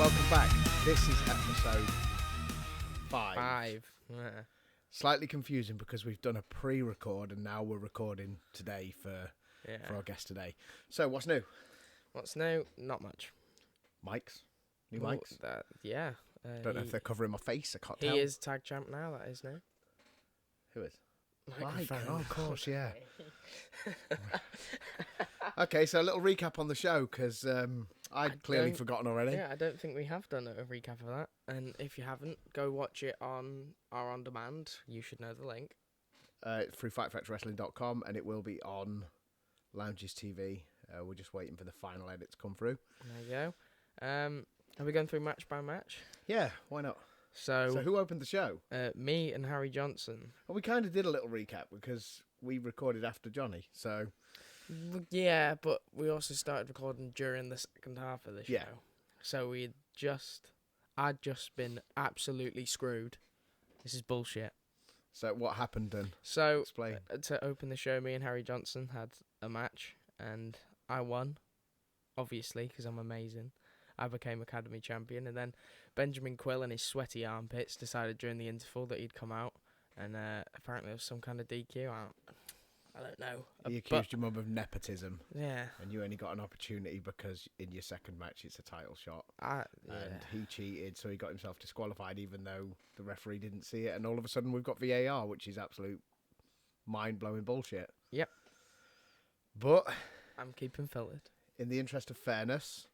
welcome back. This is episode 5. Yeah. Slightly confusing because we've done a pre-record and now we're recording today for our guest today. So, what's new? What's new? Not much. Mics? New Well, mics? Yeah. Don't know if they're covering my face. I can't tell. He is tag champ now, that is new. Who is? Microphone. Oh, of course, yeah. Okay, so a little recap on the show because I'd clearly forgotten already. Yeah, I don't think we have done a recap of that. And if you haven't, go watch it on our On Demand. You should know the link. Through FightFactorWrestling.com, and it will be on Lounges TV. We're just waiting for the final edit to come through. There you go. Are we going through match by match? Yeah, why not? So who opened the show? Me and Harry Johnson. Well, we kind of did a little recap because we recorded after Johnny, so... Yeah, but we also started recording during the second half of the show. Yeah. So I'd just been absolutely screwed. This is bullshit. So what happened then? So Explain. To open the show, me and Harry Johnson had a match, and I won, obviously, because I'm amazing. I became Academy Champion, and then Benjamin Quill and his sweaty armpits decided during the interval that he'd come out, and apparently there was some kind of DQ. I don't know. He accused your mum of nepotism. Yeah. And you only got an opportunity because in your second match it's a title shot. Yeah. And he cheated, so he got himself disqualified even though the referee didn't see it. And all of a sudden we've got VAR, which is absolute mind-blowing bullshit. Yep. But... I'm keeping filtered. In the interest of fairness...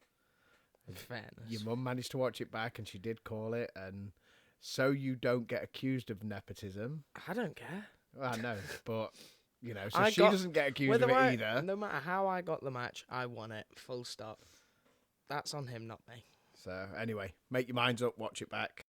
Your mum managed to watch it back and she did call it. And so you don't get accused of nepotism... I don't care. Well, I know, but... You know, so she doesn't get accused of it either. No matter how I got the match, I won it. Full stop. That's on him, not me. So, anyway, make your minds up, watch it back.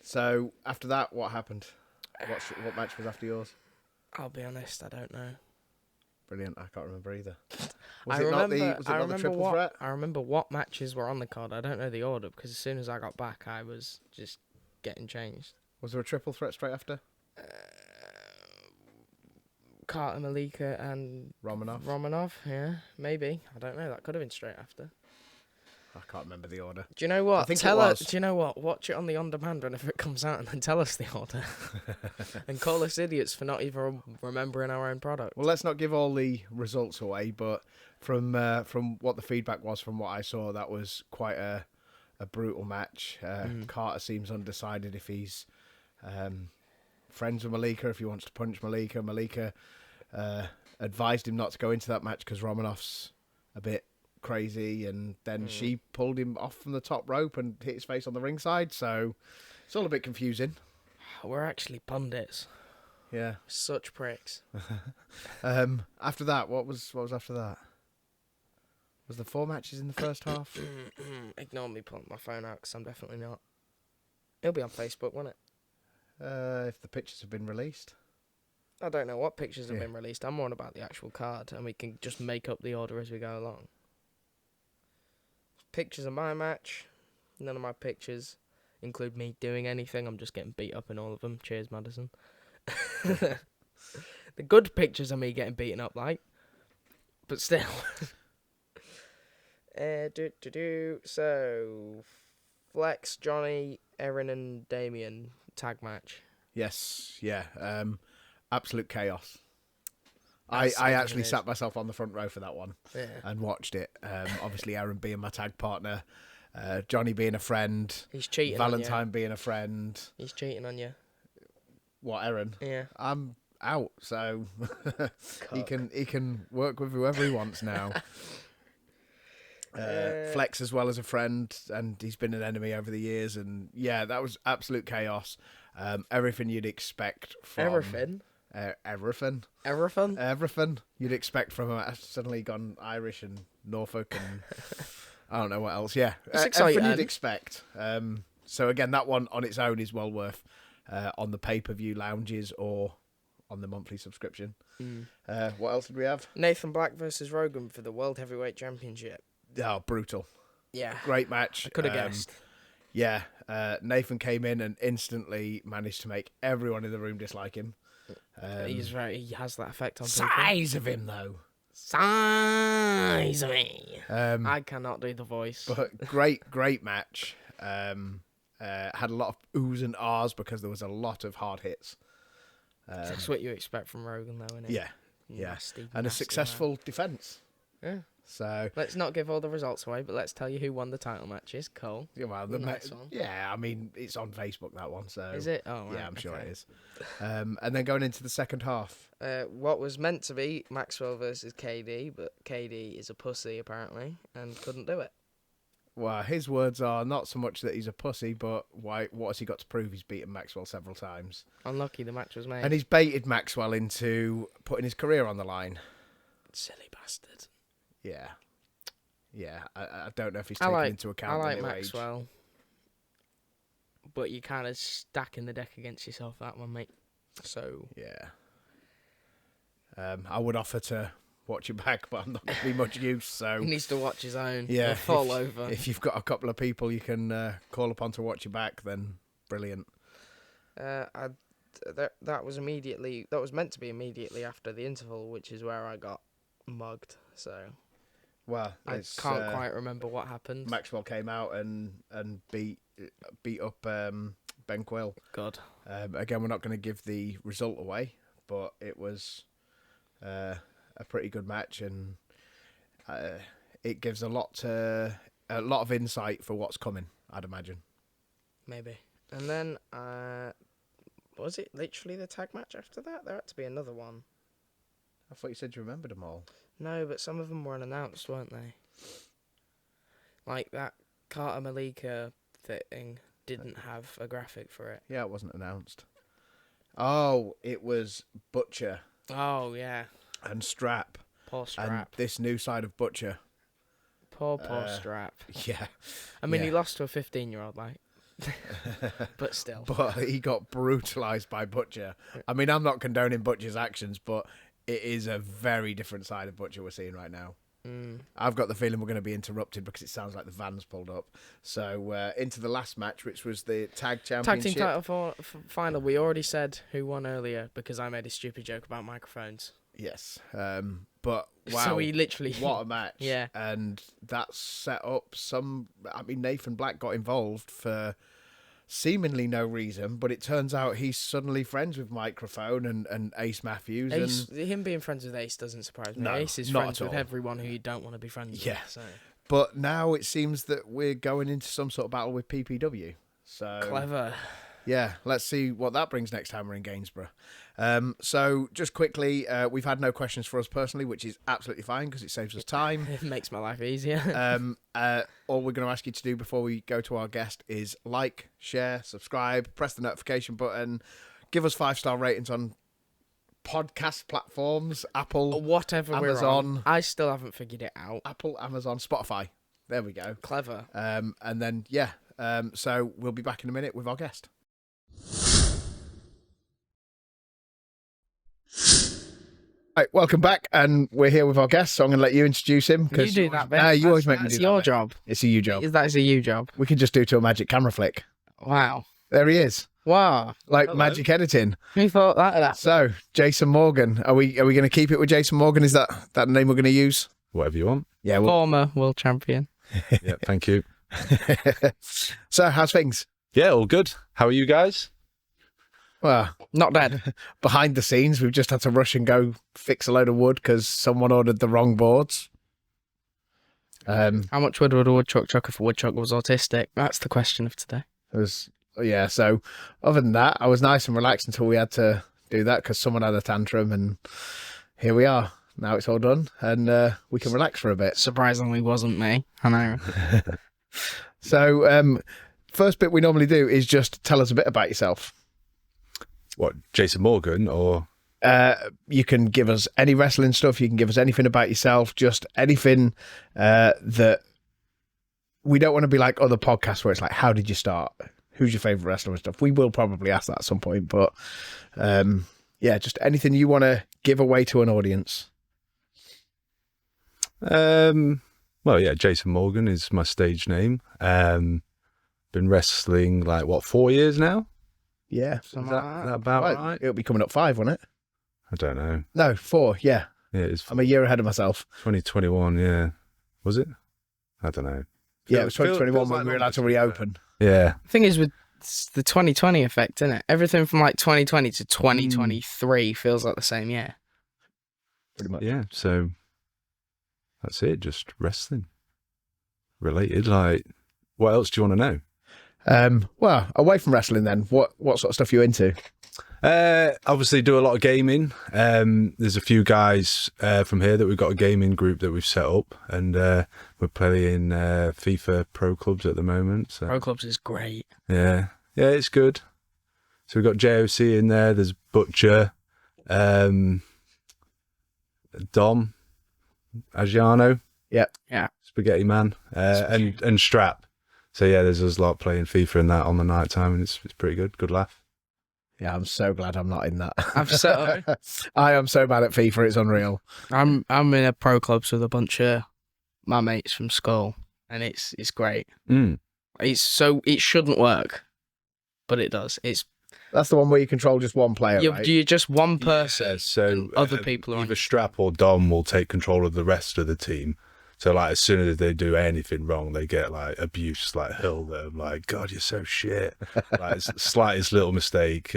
So after that, what happened? What match was after yours? I'll be honest, I don't know. Brilliant. I can't remember either. I remember the triple threat? I remember what matches were on the card. I don't know the order because as soon as I got back, I was just getting changed. Was there a triple threat straight after? Carter, Malika, and Romanov, yeah, maybe. I don't know. That could have been straight after. I can't remember the order. Do you know what? I think it was. Do you know what? Watch it on the on-demand whenever it comes out and then tell us the order. And call us idiots for not even remembering our own product. Well, let's not give all the results away, but from what the feedback was, from what I saw, that was quite a brutal match. Carter seems undecided if he's friends with Malika, if he wants to punch Malika. Malika advised him not to go into that match because Romanov's a bit crazy, and then she pulled him off from the top rope and hit his face on the ringside, so it's all a bit confusing. We're actually pundits. Yeah. Such pricks. After that, what was after that? Was there 4 matches in the first half? Ignore me pulling my phone out because I'm definitely not. It'll be on Facebook, won't it? If the pictures have been released. I don't know what pictures have been released. I'm more on about the actual card, and we can just make up the order as we go along. Pictures of my match. None of my pictures include me doing anything. I'm just getting beat up in all of them. Cheers, Madison. The good pictures of me getting beaten up, like. But still. So, Flex, Johnny, Erin, and Damien tag match. Yes, yeah. Absolute chaos. I actually sat myself on the front row for that one and watched it. Obviously, Aaron being my tag partner, Johnny being a friend. He's cheating Valentine on you. Being a friend. He's cheating on you. What, Aaron? Yeah. I'm out, so he can work with whoever he wants now. Flex as well as a friend, and he's been an enemy over the years, and yeah, that was absolute chaos. Everything you'd expect from everything you'd expect from him. I've suddenly gone Irish and Norfolk and I don't know what else. Yeah, everything you'd expect. So again, that one on its own is well worth on the pay-per-view lounges or on the monthly subscription. What else did we have? Nathan Black versus Rogan for the World Heavyweight Championship. Oh, brutal. Yeah. Great match. I could have guessed. Yeah. Nathan came in and instantly managed to make everyone in the room dislike him. He has that effect on people. Size of him, though. Size of me. I cannot do the voice. But great match. Had a lot of oohs and ahs because there was a lot of hard hits. That's what you expect from Rogan, though, isn't it? Yeah. Nasty, and a successful defence. Yeah. So let's not give all the results away, but let's tell you who won the title matches. Cole. Yeah, well, I mean, it's on Facebook, that one. So is it? Oh, right, yeah, I'm sure it is. And then going into the second half, what was meant to be Maxwell versus KD, but KD is a pussy apparently and couldn't do it. Well, his words are not so much that he's a pussy, but what has he got to prove? He's beaten Maxwell several times. Unlucky the match was made. And he's baited Maxwell into putting his career on the line. Silly bastard. Yeah. I don't know if he's taken into account. I like Maxwell, but you're kind of stacking the deck against yourself that one, mate. So yeah, I would offer to watch it back, but I'm not going to be much use. So he needs to watch his own. Yeah, he'll fall over. If you've got a couple of people you can call upon to watch it back, then brilliant. That was meant to be immediately after the interval, which is where I got mugged. So. Well, I can't quite remember what happened. Maxwell came out and beat up Ben Quill. God. Again, we're not going to give the result away, but it was a pretty good match, and it gives a lot of insight for what's coming, I'd imagine. Maybe. And then was it literally the tag match after that? There had to be another one. I thought you said you remembered them all. No, but some of them were unannounced, weren't they? Like that Carter Malika thing didn't have a graphic for it. Yeah, it wasn't announced. Oh, it was Butcher. Oh, yeah. And Strap. Poor Strap. And this new side of Butcher. Poor Strap. Yeah. I mean, he lost to a 15-year-old, like. But still. But he got brutalised by Butcher. I mean, I'm not condoning Butcher's actions, but it is a very different side of Butcher we're seeing right now. Mm. I've got the feeling we're going to be interrupted because it sounds like the van's pulled up. So into the last match, which was the tag championship. Tag team title final. We already said who won earlier because I made a stupid joke about microphones. Yes. But wow. So we literally... What a match. Yeah. And that set up Nathan Black got involved for seemingly no reason, but it turns out he's suddenly friends with Microphone and Ace Matthews. Him being friends with Ace doesn't surprise me. No, Ace is not friends at with all. everyone who you don't want to be friends Yeah. with. So. But now it seems that we're going into some sort of battle with PPW. So Clever. Yeah, let's see what that brings next time we're in Gainsborough. So just quickly, we've had no questions for us personally, which is absolutely fine because it saves us time. It makes my life easier. All we're going to ask you to do before we go to our guest is like, share, subscribe, press the notification button, give us 5-star ratings on podcast platforms, Apple, Whatever Amazon. we're on. I still haven't figured it out. Apple, Amazon, Spotify. There we go. Clever. And then, yeah. So we'll be back in a minute with our guest. Right, welcome back, and we're here with our guest, so I'm going to let you introduce him. You do that, Ben. You always make me do that. That's your bit. job. It's a you job. That is a you job. We could just do to a magic camera flick. Wow. There he is. Wow. Like Hello. magic editing. Who thought that would happen? So, Jason Morgan. Are we going to keep it with Jason Morgan? Is that the name we're going to use? Whatever you want. Yeah. Former world champion. Yeah, thank you. So, how's things? Yeah, all good. How are you guys? Well, Not dead. behind the scenes, we've just had to rush and go fix a load of wood because someone ordered the wrong boards. How much wood would a woodchuck chuck if a woodchuck was autistic? That's the question of today. Yeah, so other than that, I was nice and relaxed until we had to do that because someone had a tantrum, and here we are. Now it's all done, and we can relax for a bit. Surprisingly, wasn't me. I know. So, first bit we normally do is just tell us a bit about yourself. What, Jason Morgan or... You can give us any wrestling stuff. You can give us anything about yourself. Just anything that we don't want to be like other podcasts where it's like, how did you start? Who's your favourite wrestler and stuff? We will probably ask that at some point. But yeah, just anything you want to give away to an audience. Well, yeah, Jason Morgan is my stage name. Been wrestling, 4 years now? Yeah. Is that about right? It'll be coming up 5, won't it? I don't know. No, 4, yeah. Yeah, it's I'm a year ahead of myself. 2021, yeah. Was it? I don't know. Yeah, it was 2021 when we were allowed to reopen. Yeah. The thing is with the 2020 effect, isn't it? Everything from 2020 to 2023 feels like the same year. Pretty much. Yeah, so that's it, just wrestling. Related, what else do you want to know? Well, away from wrestling then, what sort of stuff are you into? Obviously do a lot of gaming. There's a few guys from here that we've got a gaming group that we've set up, and we're playing FIFA Pro Clubs at the moment. So. Pro Clubs is great. Yeah, it's good. So we've got JOC in there, there's Butcher, Dom, Agiano, Yeah. Spaghetti Man, and Strap. So yeah, there's us a lot playing FIFA and that on the night time, and it's pretty good. Good laugh. Yeah, I'm so glad I'm not in that. I've set up. I am so bad at FIFA, it's unreal. I'm in a pro clubs with a bunch of my mates from school, and it's great. Mm. It shouldn't work, but it does. That's the one where you control just one player, right? You're just one person. Yeah, so and other people are on either Strap or Dom will take control of the rest of the team. So as soon as they do anything wrong, they get abuse, hurl them, God, you're so shit. Slightest little mistake.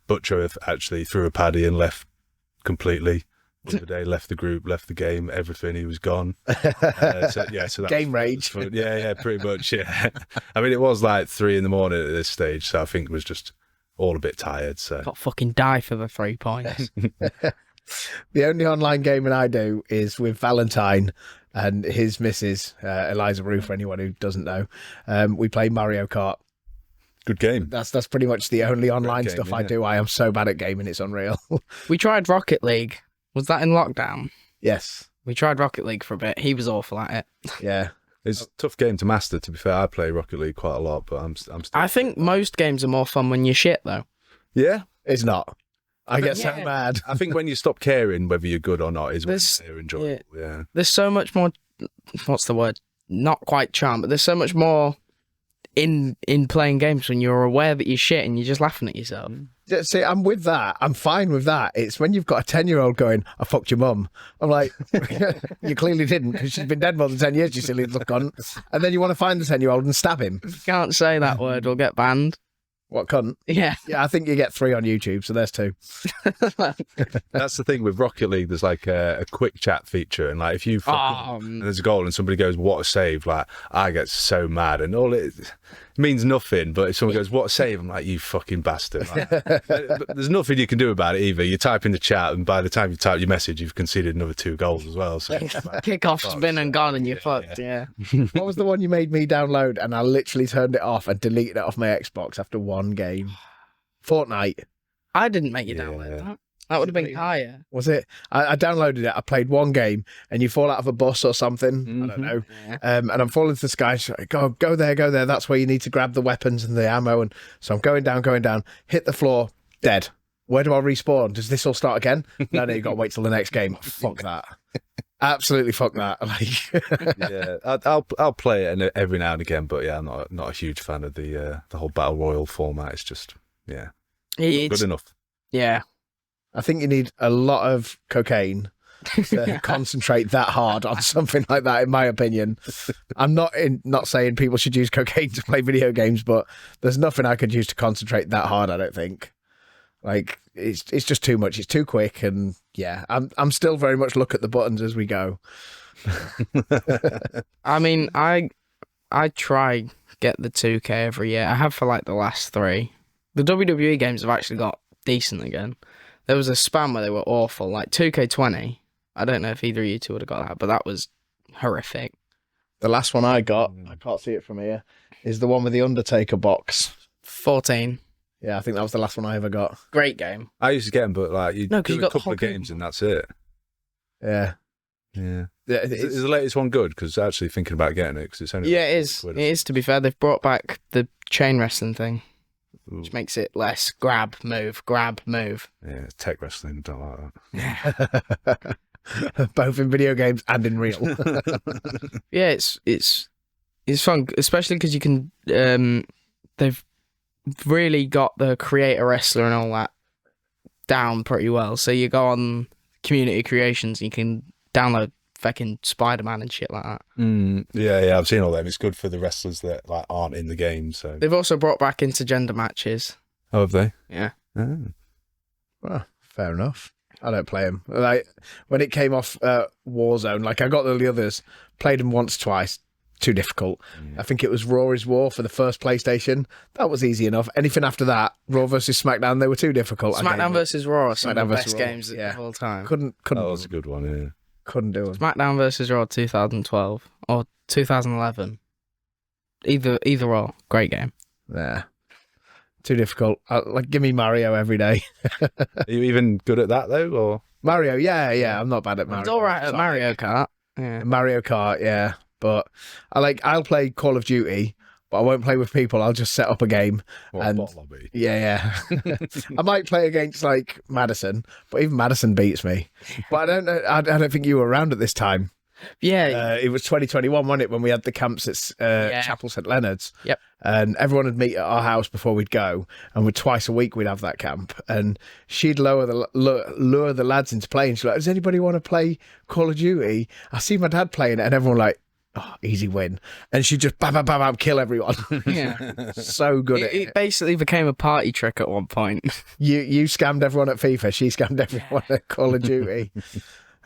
Butcher actually threw a paddy and left completely. The other day, left the group, left the game, everything. He was gone. So that's Game rage. Yeah, pretty much. Yeah. I mean, it was 3 a.m. at this stage, so I think it was just all a bit tired. So Got fucking die for the 3 points. The only online gaming I do is with Valentine and his missus, Eliza Rue, for anyone who doesn't know. We play Mario Kart. good game. That's pretty much the only online Great game, stuff I yeah. do. I am so bad at gaming, it's unreal. We tried Rocket League. Was that in lockdown? Yes. We tried Rocket League for a bit. He was awful at it. Yeah. It's a tough game to master. To be fair, I play Rocket League quite a lot, but I'm still. I think most games are more fun when you're shit, though. Yeah. It's not. I get so mad. I think when you stop caring whether you're good or not is when they're enjoyable. Yeah. There's so much more. What's the word? Not quite charm, but there's so much more in playing games when you're aware that you're shit and you're just laughing at yourself. See, I'm with that. I'm fine with that. It's when you've got a 10-year-old going, "I fucked your mum." I'm like, you clearly didn't, because she's been dead more than 10 years, you silly little cunt. And then you want to find the 10-year-old and stab him. You can't say that word, we'll get banned. What, cunt? Yeah. Yeah, I think you get 3 on YouTube, so there's 2. That's the thing with Rocket League. There's like a quick chat feature, and like if you and there's a goal and somebody goes, "What a save!" Like I get so mad, and all it means nothing. But if someone goes, "What a save!" I'm like, "You fucking bastard!" Like, but there's nothing you can do about it either. You type in the chat, and by the time you type your message, you've conceded another 2 goals as well. So kickoff's been and gone, and you're fucked. Yeah. What was the one you made me download, and I literally turned it off and deleted it off my Xbox after 1 game? Fortnite. I didn't make you download that. That would have been higher. Was it? I downloaded it. I played 1 game, and you fall out of a bus or something. I don't know. Yeah. And I'm falling to the sky. She's like, go there. That's where you need to grab the weapons and the ammo. And so I'm going down, hit the floor, dead. Where do I respawn? Does this all start again? No, you've got to wait till the next game. Fuck that. Absolutely fuck that. Like, yeah, I'll play it every now and again, but yeah, I'm not a huge fan of the whole battle royal format. It's just it's good enough. Yeah, I think you need a lot of cocaine to concentrate that hard on something like that, in my opinion. I'm not saying people should use cocaine to play video games, but there's nothing I could use to concentrate that hard, I don't think. Like, it's just too much. It's too quick, and yeah, I'm still very much look at the buttons as we go. I mean, I try get the 2K every year. I have for like the last 3. The WWE games have actually got decent again. There was a span where they were awful, like 2K20. I don't know if either of you two would have got that, but that was horrific. The last one I got, I can't see it from here, is the one with the Undertaker box. 14. Yeah, I think that was the last one I ever got. Great game. I used to get them, but like you do a got couple of games and that's it. Yeah. Is the latest one good? Because actually thinking about getting it, because it's only it is. It is, to be fair. They've brought back the chain wrestling thing, which makes it less grab, move. Yeah, tech wrestling, I don't like that. Both in video games and in real. Yeah, it's fun, especially because you can. They've really got the creator wrestler and all that down pretty well. So you go on community creations, and you can download fucking Spider-Man and shit like that. Yeah, I've seen all them. It's good for the wrestlers that like aren't in the game. So they've also brought back intergender matches. Oh, have they? Yeah. Oh. Well, fair enough. I don't play them. Like when it came off Warzone, like I got the others, played them once, twice. Too difficult. I think it was Raw is War for the first PlayStation. That was easy enough. Anything after that, Raw versus SmackDown, they were too difficult. SmackDown versus Raw, some of the best Raw. games of all time. Couldn't. That was a good one. Yeah. Couldn't do it. SmackDown versus Raw 2012 or 2011. Either or, great game. Yeah. Too difficult. Like, give me Mario every day. Are you even good at that though, or Mario? Yeah. I'm not bad at Mario. It's all right at Mario Kart. Yeah. Mario Kart, yeah. But I'll play Call of Duty, but I won't play with people. I'll just set up a game. bot lobby? Yeah. I might play against like Madison, but even Madison beats me. But I don't know. I don't think you were around at this time. Yeah. It was 2021, wasn't it, when we had the camps at Chapel St Leonard's? Yep. And everyone would meet at our house before we'd go, and twice a week we'd have that camp. And she'd lure the lads into playing. She's like, "Does anybody want to play Call of Duty?" I see my dad playing it, and everyone like, "Oh, easy win." And she'd just bam, kill everyone. Yeah. So good at it. It basically became a party trick at one point. You scammed everyone at FIFA. She scammed everyone at Call of Duty.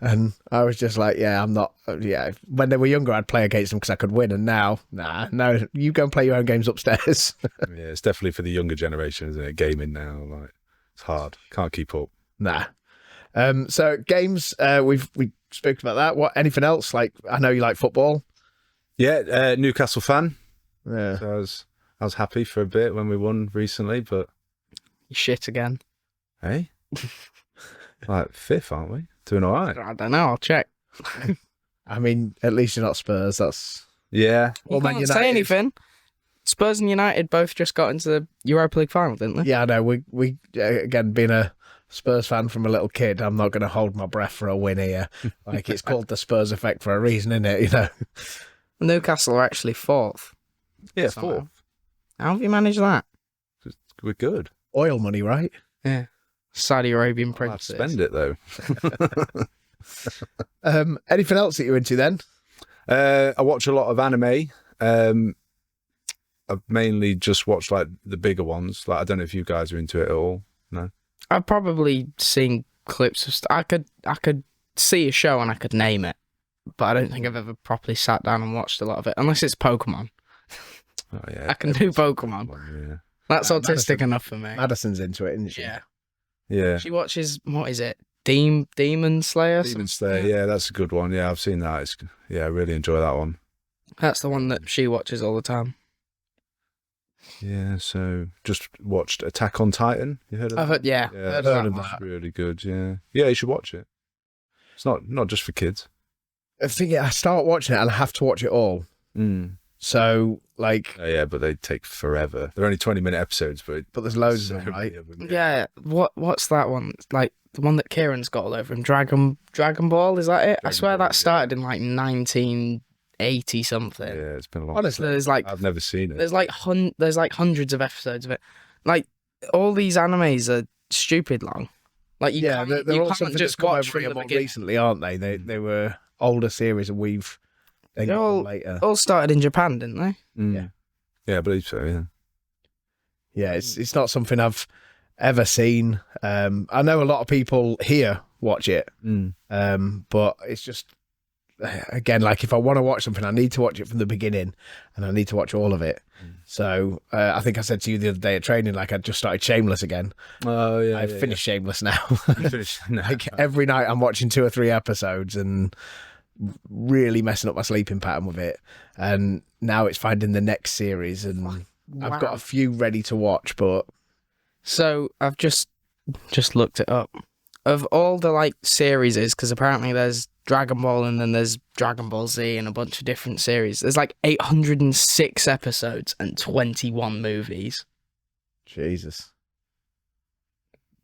And I was just like, I'm not. When they were younger, I'd play against them because I could win. And now, no, you go and play your own games upstairs. Yeah, it's definitely for the younger generation, isn't it? Gaming now, like it's hard. Can't keep up. Nah. So games, we spoke about that. What? Anything else? Like, I know you like football. Yeah, Newcastle fan. Yeah. So I was happy for a bit when we won recently, but You shit again. hey, like 5th, aren't we? Doing all right. I don't know. I'll check. I mean, at least you're not Spurs. That's Yeah. You can't say anything. Spurs and United both just got into the Europa League final, didn't they? Yeah, I know. We again, being a Spurs fan from a little kid, I'm not going to hold my breath for a win here. Like, it's called the Spurs effect for a reason, isn't it? You know. Newcastle are actually 4th. Yeah, somehow. 4th. How have you managed that? We're good. Oil money, right? Yeah. Saudi Arabian I'll have princes. to spend it though. Anything else that you're into then? I watch a lot of anime. I've mainly just watched like the bigger ones. Like I don't know if you guys are into it at all. No. I've probably seen clips of I could see a show and I could name it, but I don't think I've ever properly sat down and watched a lot of it, unless it's Pokemon. Oh yeah. I can do Pokemon. Yeah. That's autistic Madison. enough for me. Madison's into it, isn't she? Yeah. Yeah. She watches, what is it? Demon Slayer? Demon Slayer. Yeah, that's a good one. Yeah, I've seen that. I really enjoy that one. That's the one that she watches all the time. Yeah, so just watched Attack on Titan. You heard of that? I've heard, yeah. Yeah, Heard heard of of that. that. really good. Yeah, yeah, you should watch it. It's not just for kids. I think I start watching it and I have to watch it all. So, like, Yeah, but they take forever. They're only 20-minute episodes, but there's loads of them, many right? of them, Yeah. What's that one? Like the one that Kieran's got all over him. Dragon Ball, is that it? I Dragon swear Ball, that started in like 1980 something. Yeah, it's been a long. Honestly, There's like I've never seen it. there's like hundreds of episodes of it. Like all these animes are stupid long. Like you yeah, can't, they're you all can't something just just come watch over from here the more beginning. recently, aren't they? They were older series and we've then They're got all- them later. All started in Japan, didn't they? Yeah. Yeah, I believe so. Yeah. Yeah, it's not something I've ever seen. I know a lot of people here watch it, but it's just, again, like if I want to watch something, I need to watch it from the beginning, and I need to watch all of it. So I think I said to you the other day at training, like I just started Shameless again. Oh yeah. I've finished Shameless now. You finished. No. Like every night I'm watching 2 or 3 episodes and really messing up my sleeping pattern with it. And now it's finding the next series, and I've got a few ready to watch, but So I've just looked it up. Of all the like series, because apparently there's Dragon Ball and then there's Dragon Ball Z and a bunch of different series. There's like 806 episodes and 21 movies. Jesus.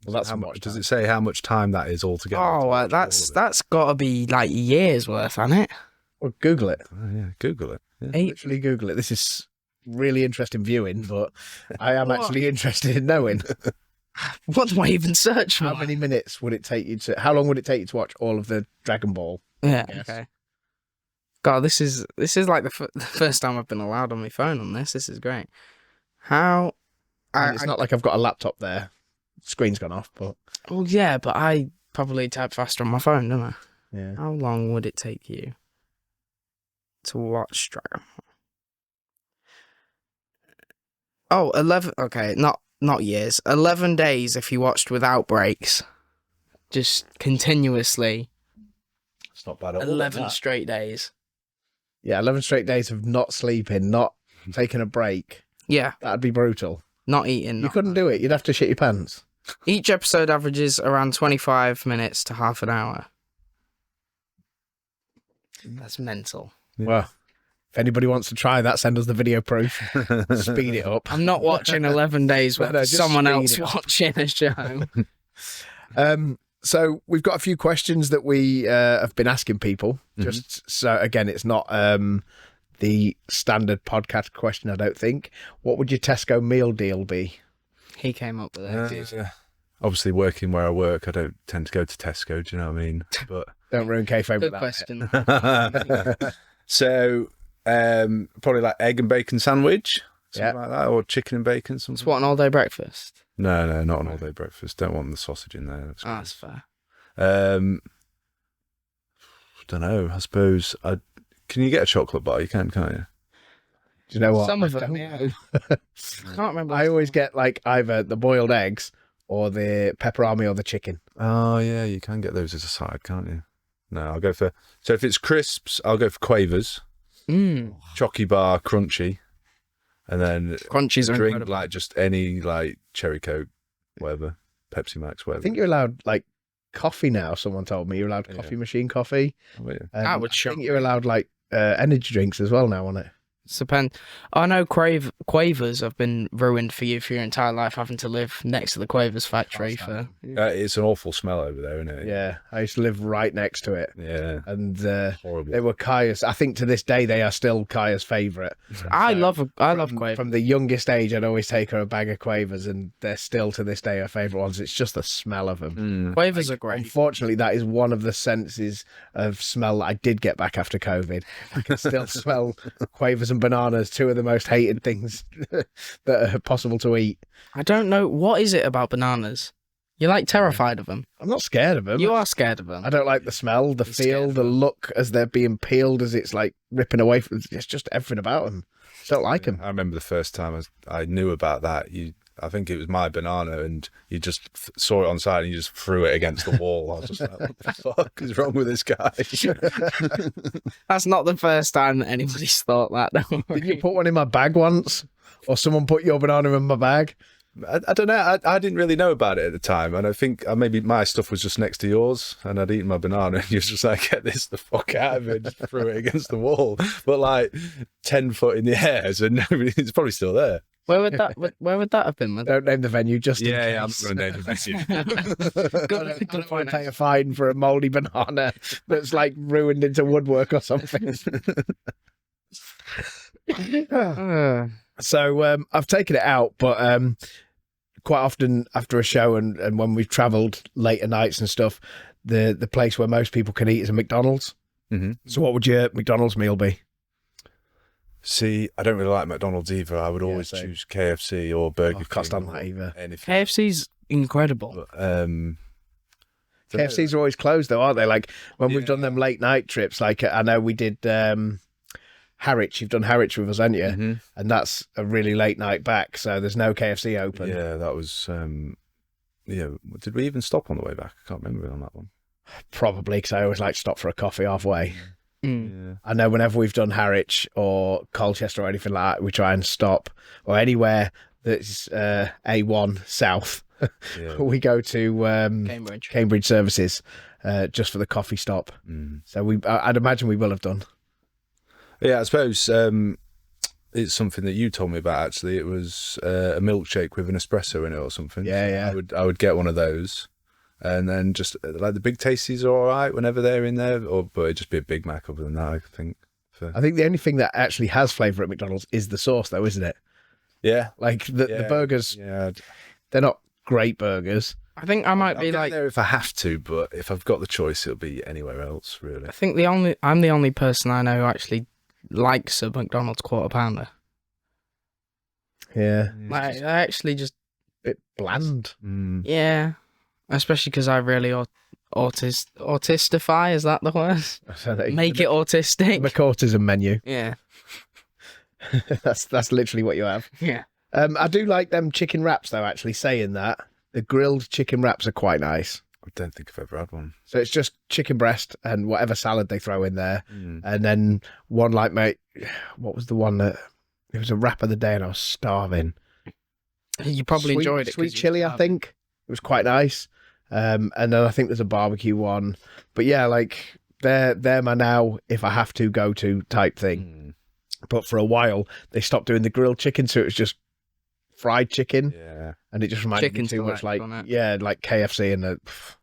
Well, that's how much much. Does time. it say how much time that is altogether? to Oh, watch all of it? that's got to be like years worth, hasn't it? Well, Google it. Oh, yeah, Google it. Yeah. Literally Google it. This is really interesting viewing, but I am What? actually interested in knowing What do I even search for? how many minutes would it take you to, how long would it take you to watch all of the Dragon Ball? Yeah. Yes. Okay. God, this is like the first time I've been allowed on my phone on this. This is great. How? And it's not like I've got a laptop there. Screen's gone off, but Well, yeah, but I probably type faster on my phone, don't I? yeah. How long would it take you to watch Dragon Ball? Oh, 11. Okay, not years. 11 days if you watched without breaks, just continuously. It's not bad at all. 11 straight days. Yeah, 11 straight days of not sleeping, not taking a break. Yeah, That'd be brutal. not eating. You couldn't do it. You'd have to shit your pants. Each episode averages around 25 minutes to half an hour. That's mental. Yeah. Well, if anybody wants to try that, send us the video proof. Speed it up. I'm not watching 11 days with No, just someone speed else it up. watching a show. So we've got a few questions that we have been asking people. Just so again, it's not the standard podcast question. I don't think. What would your Tesco meal deal be? He came up with it. Obviously, working where I work, I don't tend to go to Tesco. Do you know what I mean? But Don't ruin kayfabe with Good that. question. so probably like egg and bacon sandwich, something Yeah. like that, or chicken and bacon. Something. It's what, an all-day breakfast? No, not an all-day breakfast. Don't want the sausage in there. Oh, that's fair. Don't know. I suppose. Can you get a chocolate bar? You can't you? Do you know what? Some of I them, don't yeah. know. I can't remember. I always get like either the boiled eggs or the pepperami or the chicken. Oh yeah, you can get those as a side, can't you? No, I'll go for. So if it's crisps, I'll go for Quavers, Chocky Bar, Crunchy, and then Crunchies are drink incredible. like just any like cherry Coke, whatever, Pepsi Max, whatever. I think you're allowed like coffee now. Someone told me you're allowed coffee machine coffee. Oh, yeah. And That would I shock think you're allowed like energy drinks as well now on it. depends. I know Quavers have been ruined for you for your entire life, having to live next to the Quavers factory for. It's an awful smell over there, isn't it? Yeah, I used to live right next to it. Yeah. And Horrible. they were Kaya's. I think to this day they are still Kaya's favourite. I love Quavers. From the youngest age, I'd always take her a bag of Quavers, and they're still to this day her favourite ones. It's just the smell of them. Quavers are great. Unfortunately, that is one of the senses of smell that I did get back after COVID. I can still smell Quavers and bananas, two of the most hated things that are possible to eat. I don't know, what is it about bananas? You're like terrified of them. I'm not scared of them. You are scared of them. I don't like the smell, the feel, the look as they're being peeled, as it's like ripping away from. It's just everything about them. I don't like them. I remember the first time I knew about that. I think it was my banana, and you just saw it on site, and you just threw it against the wall. I was just like, "What the fuck is wrong with this guy?" That's not the first time that anybody's thought that. Did you put one in my bag once, or someone put your banana in my bag? I don't know. I didn't really know about it at the time, and I think maybe my stuff was just next to yours, and I'd eaten my banana, and you was just like, "Get this the fuck out of it!" Just threw it against the wall, but like 10 foot in the air, so nobody. It's probably still there. Where would that have been? Don't name the venue, just in Yeah, I'm case. not going to name the venue. I don't want to pay a fine for a mouldy banana that's like ruined into woodwork or something. So I've taken it out, but quite often after a show and when we've travelled later nights and stuff, the place where most people can eat is a McDonald's. Mm-hmm. So what would your McDonald's meal be? See, I don't really like McDonald's either. I would always same. choose KFC or Burger I can't King. stand that either. Anything. KFC's incredible. But, KFC's are always closed though, aren't they? Like when we've done them late night trips, like I know we did Harwich. You've done Harwich with us, haven't you? Mm-hmm. And that's a really late night back, so there's no KFC open. Yeah, that was. Did we even stop on the way back? I can't remember on that one. Probably, because I always like to stop for a coffee halfway. Mm. Yeah. I know whenever we've done Harwich or Colchester or anything like that, we try and stop, or anywhere that's A1 south. Yeah. We go to Cambridge Services just for the coffee stop. Mm. So I'd imagine we will have done. Yeah, I suppose it's something that you told me about. Actually, it was a milkshake with an espresso in it or something. Yeah. I would get one of those, and then just like the big tasties are all right whenever they're in there, but it'd just be a Big Mac. Other than that, I think. I think the only thing that actually has flavour at McDonald's is the sauce, though, isn't it? Yeah, like the burgers. Yeah, they're not great burgers. I think I might be like there if I have to, but if I've got the choice, it'll be anywhere else. Really, I think I'm the only person I know who actually likes a McDonald's quarter pounder. Yeah, Like I actually just a bit bland. Mm. yeah, especially because I really autistify. Is that the word? Make it autistic. McAutism menu. Yeah, that's literally what you have. yeah. I do like them chicken wraps though. Actually, saying that the grilled chicken wraps are quite nice. I don't think I've ever had one. So it's just chicken breast and whatever salad they throw in there, Mm. and then one like mate. What was the one that? It was a wrap of the day, and I was starving. You probably enjoyed it. Sweet chili, I think it was quite nice. And then I think there's a barbecue one. But yeah, like they're my now if I have to go to type thing. Mm. But for a while they stopped doing the grilled chicken, so it was just fried chicken. Yeah, And it just reminded me Chicken's too much like delightful, isn't it? like KFC and the.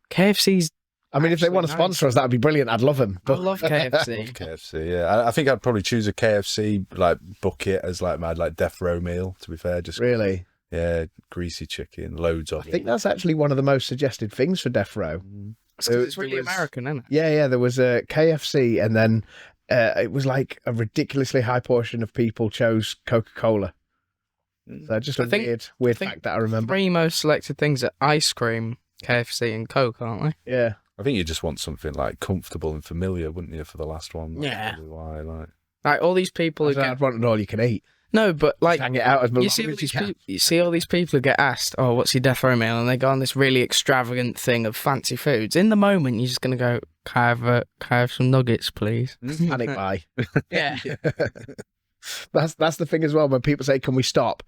KFC's. I mean, if they Actually want to nice. sponsor us, that'd be brilliant. I'd love them. I love KFC. KFC. Yeah, I think I'd probably choose a KFC like bucket as like my death row meal. To be fair, just Really, yeah, greasy chicken, loads I of it. think that's actually one of the most suggested things for Death Row. It's really There was- American, isn't it? Yeah. There was a KFC, and then it was like a ridiculously high portion of people chose Coca-Cola. So just a I think- weird think fact that I remember. Three most selected things are ice cream, KFC, and Coke, aren't they? Yeah. I think you just want something like comfortable and familiar, wouldn't you, for the last one? That's Yeah. probably why, like. Like all these people who I'd want an all you can eat. no, but like Hang it out as long you as see all you these can. you see all these people who get asked, "Oh, what's your death row meal?" and they go on this really extravagant thing of fancy foods. In the moment, you're just gonna go, "Can I have some nuggets, please?" Panic buy. Yeah. That's the thing as well. When people say, "Can we stop?"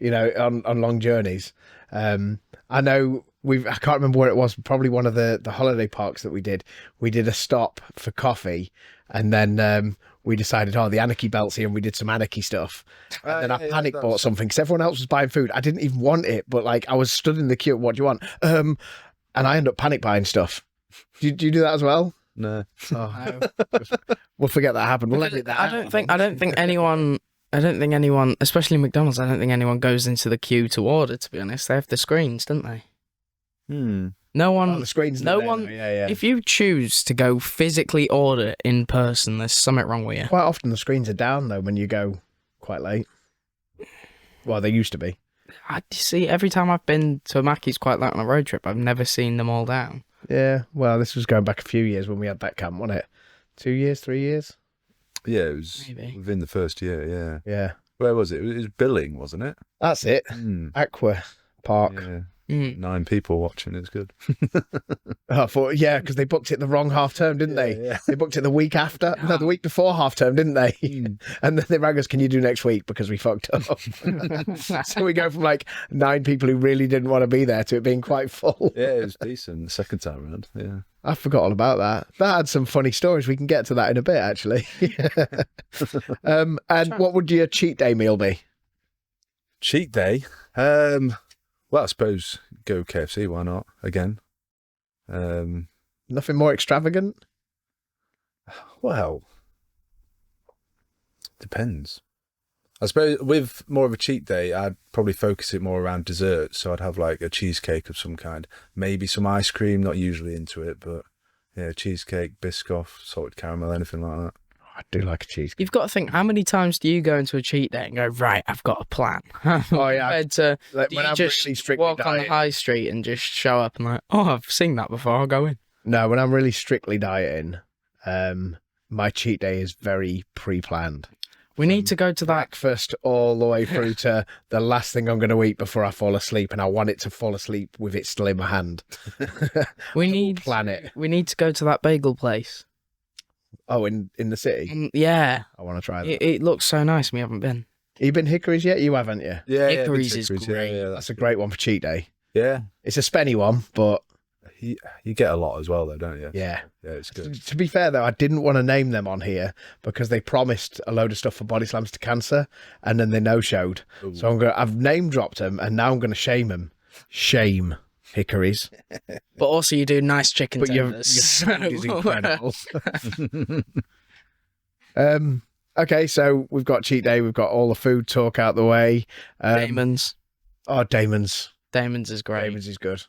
On long journeys. I know I can't remember where it was. Probably one of the holiday parks that we did. We did a stop for coffee, and then we decided, the anarchy belt's here, and we did some anarchy stuff. And then I panic bought something because everyone else was buying food. I didn't even want it, but like I was stood in the queue. What do you want? And I ended up panic buying stuff. Do you do that as well? No. No. We'll forget that happened. We'll edit that. I don't think anyone, especially McDonald's, I don't think anyone goes into the queue to order, to be honest. They have the screens, don't they? No one. The screens. No there, one. though. Yeah. If you choose to go physically order in person, there's something wrong with you. Quite often the screens are down though when you go quite late. Well, they used to be. I see. Every time I've been to a Mackey's quite late on a road trip, I've never seen them all down. Yeah. Well, this was going back a few years when we had that camp, wasn't it? 2 years, 3 years. Yeah, it was Maybe. within the first year. Yeah. Yeah. Where was it? It was Billing, wasn't it? That's it. Aqua Park. Yeah. Mm. 9 people watching. It's good. I thought, because they booked it the wrong half term, didn't they? Yeah. They booked it the week after. No, the week before half term, didn't they? And then they rang us, can you do next week? Because we fucked up. So we go from like 9 people who really didn't want to be there to it being quite full. Yeah, it was decent the second time around. Yeah. I forgot all about that. That had some funny stories. We can get to that in a bit, actually. And what would your cheat day meal be? Cheat day? Well, I suppose go KFC, why not? Again. Nothing more extravagant? Well, depends. I suppose with more of a cheat day, I'd probably focus it more around desserts. So I'd have like a cheesecake of some kind, maybe some ice cream, not usually into it, but yeah, cheesecake, Biscoff, salted caramel, anything like that. I do like a cheesecake. You've got to think, how many times do you go into a cheat day and go, right, I've got a plan? Oh, yeah. Compared to, Like, do when you I'm just really strictly walk on the dieting. high street and just show up and like, I've seen that before, I'll go in. No, when I'm really strictly dieting, my cheat day is very pre-planned. We need to go to that. Breakfast all the way through to the last thing I'm going to eat before I fall asleep, and I want it to fall asleep with it still in my hand. We need plan it. We need to go to that bagel place. Oh, in the city? Yeah. I want to try that. It looks so nice. We haven't been. You been Hickory's yet? You haven't, you? Yeah, Hickory's is Hickory's, great. Yeah, That's a great one for cheat day. yeah. It's a spenny one, but You get a lot as well, though, don't you? yeah. Yeah, it's good. To be fair, though, I didn't want to name them on here because they promised a load of stuff for Body Slams to Cancer, and then they no-showed. Ooh. So I've name dropped them, and now I'm going to shame them. Shame Hickory's. But also, you do nice chicken But your tenders. food is incredible. Okay, so we've got cheat day. We've got all the food talk out the way. Damon's. Oh, Damon's. Damon's is great. Damon's is good.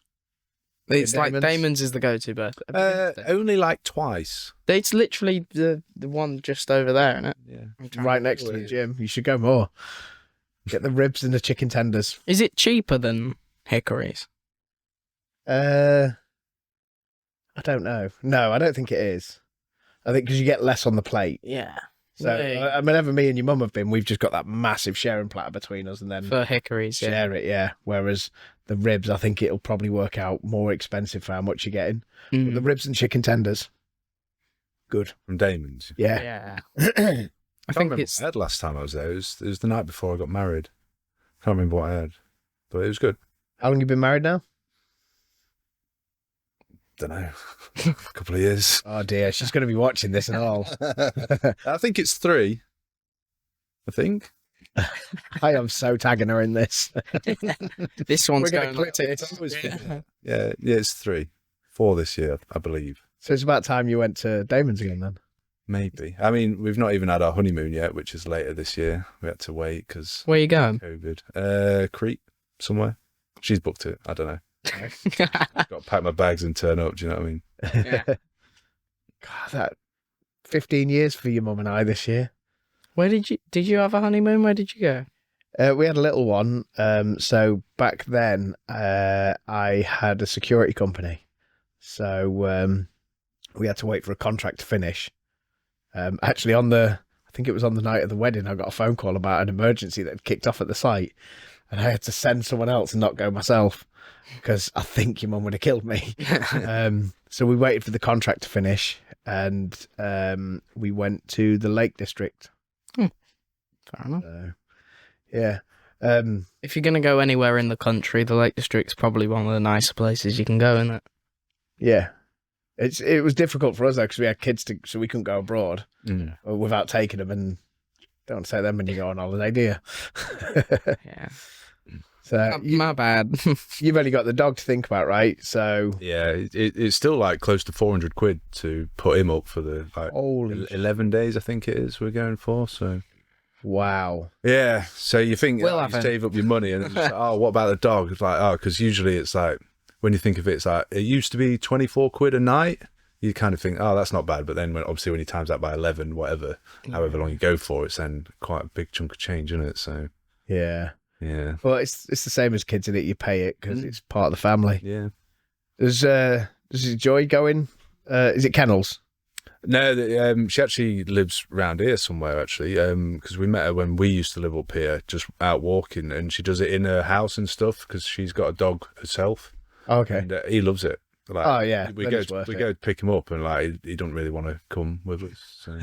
It's like Damon's? Damon's is the go-to birthday. Only like twice. It's literally the one just over there, isn't it? Yeah. Right next to the gym. You should go more. Get the ribs and the chicken tenders. Is it cheaper than Hickory's? I don't know. No, I don't think it is. I think because you get less on the plate. Yeah. So, Yeah. whenever me and your mum have been, we've just got that massive sharing platter between us and then For Hickory's, yeah. share it, yeah. Whereas the ribs, I think it'll probably work out more expensive for how much you're getting. But the ribs and chicken tenders, good. From Damon's. Yeah. Yeah. I think remember it's what I had last time I was there. It was the night before I got married. Can't remember what I had, but it was good. How long you been married now? Don't know, a couple of years. Oh dear, she's going to be watching this and all. I think it's 3. I think. I am so tagging her in this. this one's We're gonna going clip like this. this. Always Yeah. been- Yeah, it's 3. 4 this year, I believe. So it's about time you went to Damon's again then. Maybe. I mean, we've not even had our honeymoon yet, which is later this year. We had to wait because Where you going? COVID. Crete, somewhere. She's booked it. I don't know. Got to pack my bags and turn up. Do you know what I mean? Yeah. God, that 15 years for your mum and I this year. Where did you have a honeymoon? Where did you go? We had a little one. So back then, I had a security company. So we had to wait for a contract to finish. Actually, I think it was on the night of the wedding, I got a phone call about an emergency that had kicked off at the site. And I had to send someone else and not go myself because I think your mum would have killed me. So we waited for the contract to finish and we went to the Lake District. Fair enough. Yeah. If you're gonna go anywhere in the country, the Lake District's probably one of the nicer places you can go, isn't it? Yeah. It was difficult for us though because we had kids, so we couldn't go abroad without taking them. And don't say them when you go on holiday, do you? Yeah. So my bad. You've only got the dog to think about, right? So yeah, it's still like close to 400 quid to put him up for the like 11 days, I think it is we're going for. So wow. Yeah. So you think We'll you save up your money and it's like, oh, what about the dog? It's like, oh, because usually it's like, when you think of it, it's like, it used to be 24 quid a night. You kind of think, oh, that's not bad. But then obviously when you times that by 11, however long you go for, it's then quite a big chunk of change, isn't it? So yeah. Yeah. Well, it's the same as kids in it. You pay it because it's part of the family. Yeah. Does Joy go in? Is it kennels? No, she actually lives around here somewhere, actually, because we met her when we used to live up here, just out walking, and she does it in her house and stuff because she's got a dog herself. Okay. And he loves it. Like, oh, yeah. We go to pick him up, and like he don't really want to come with us. So.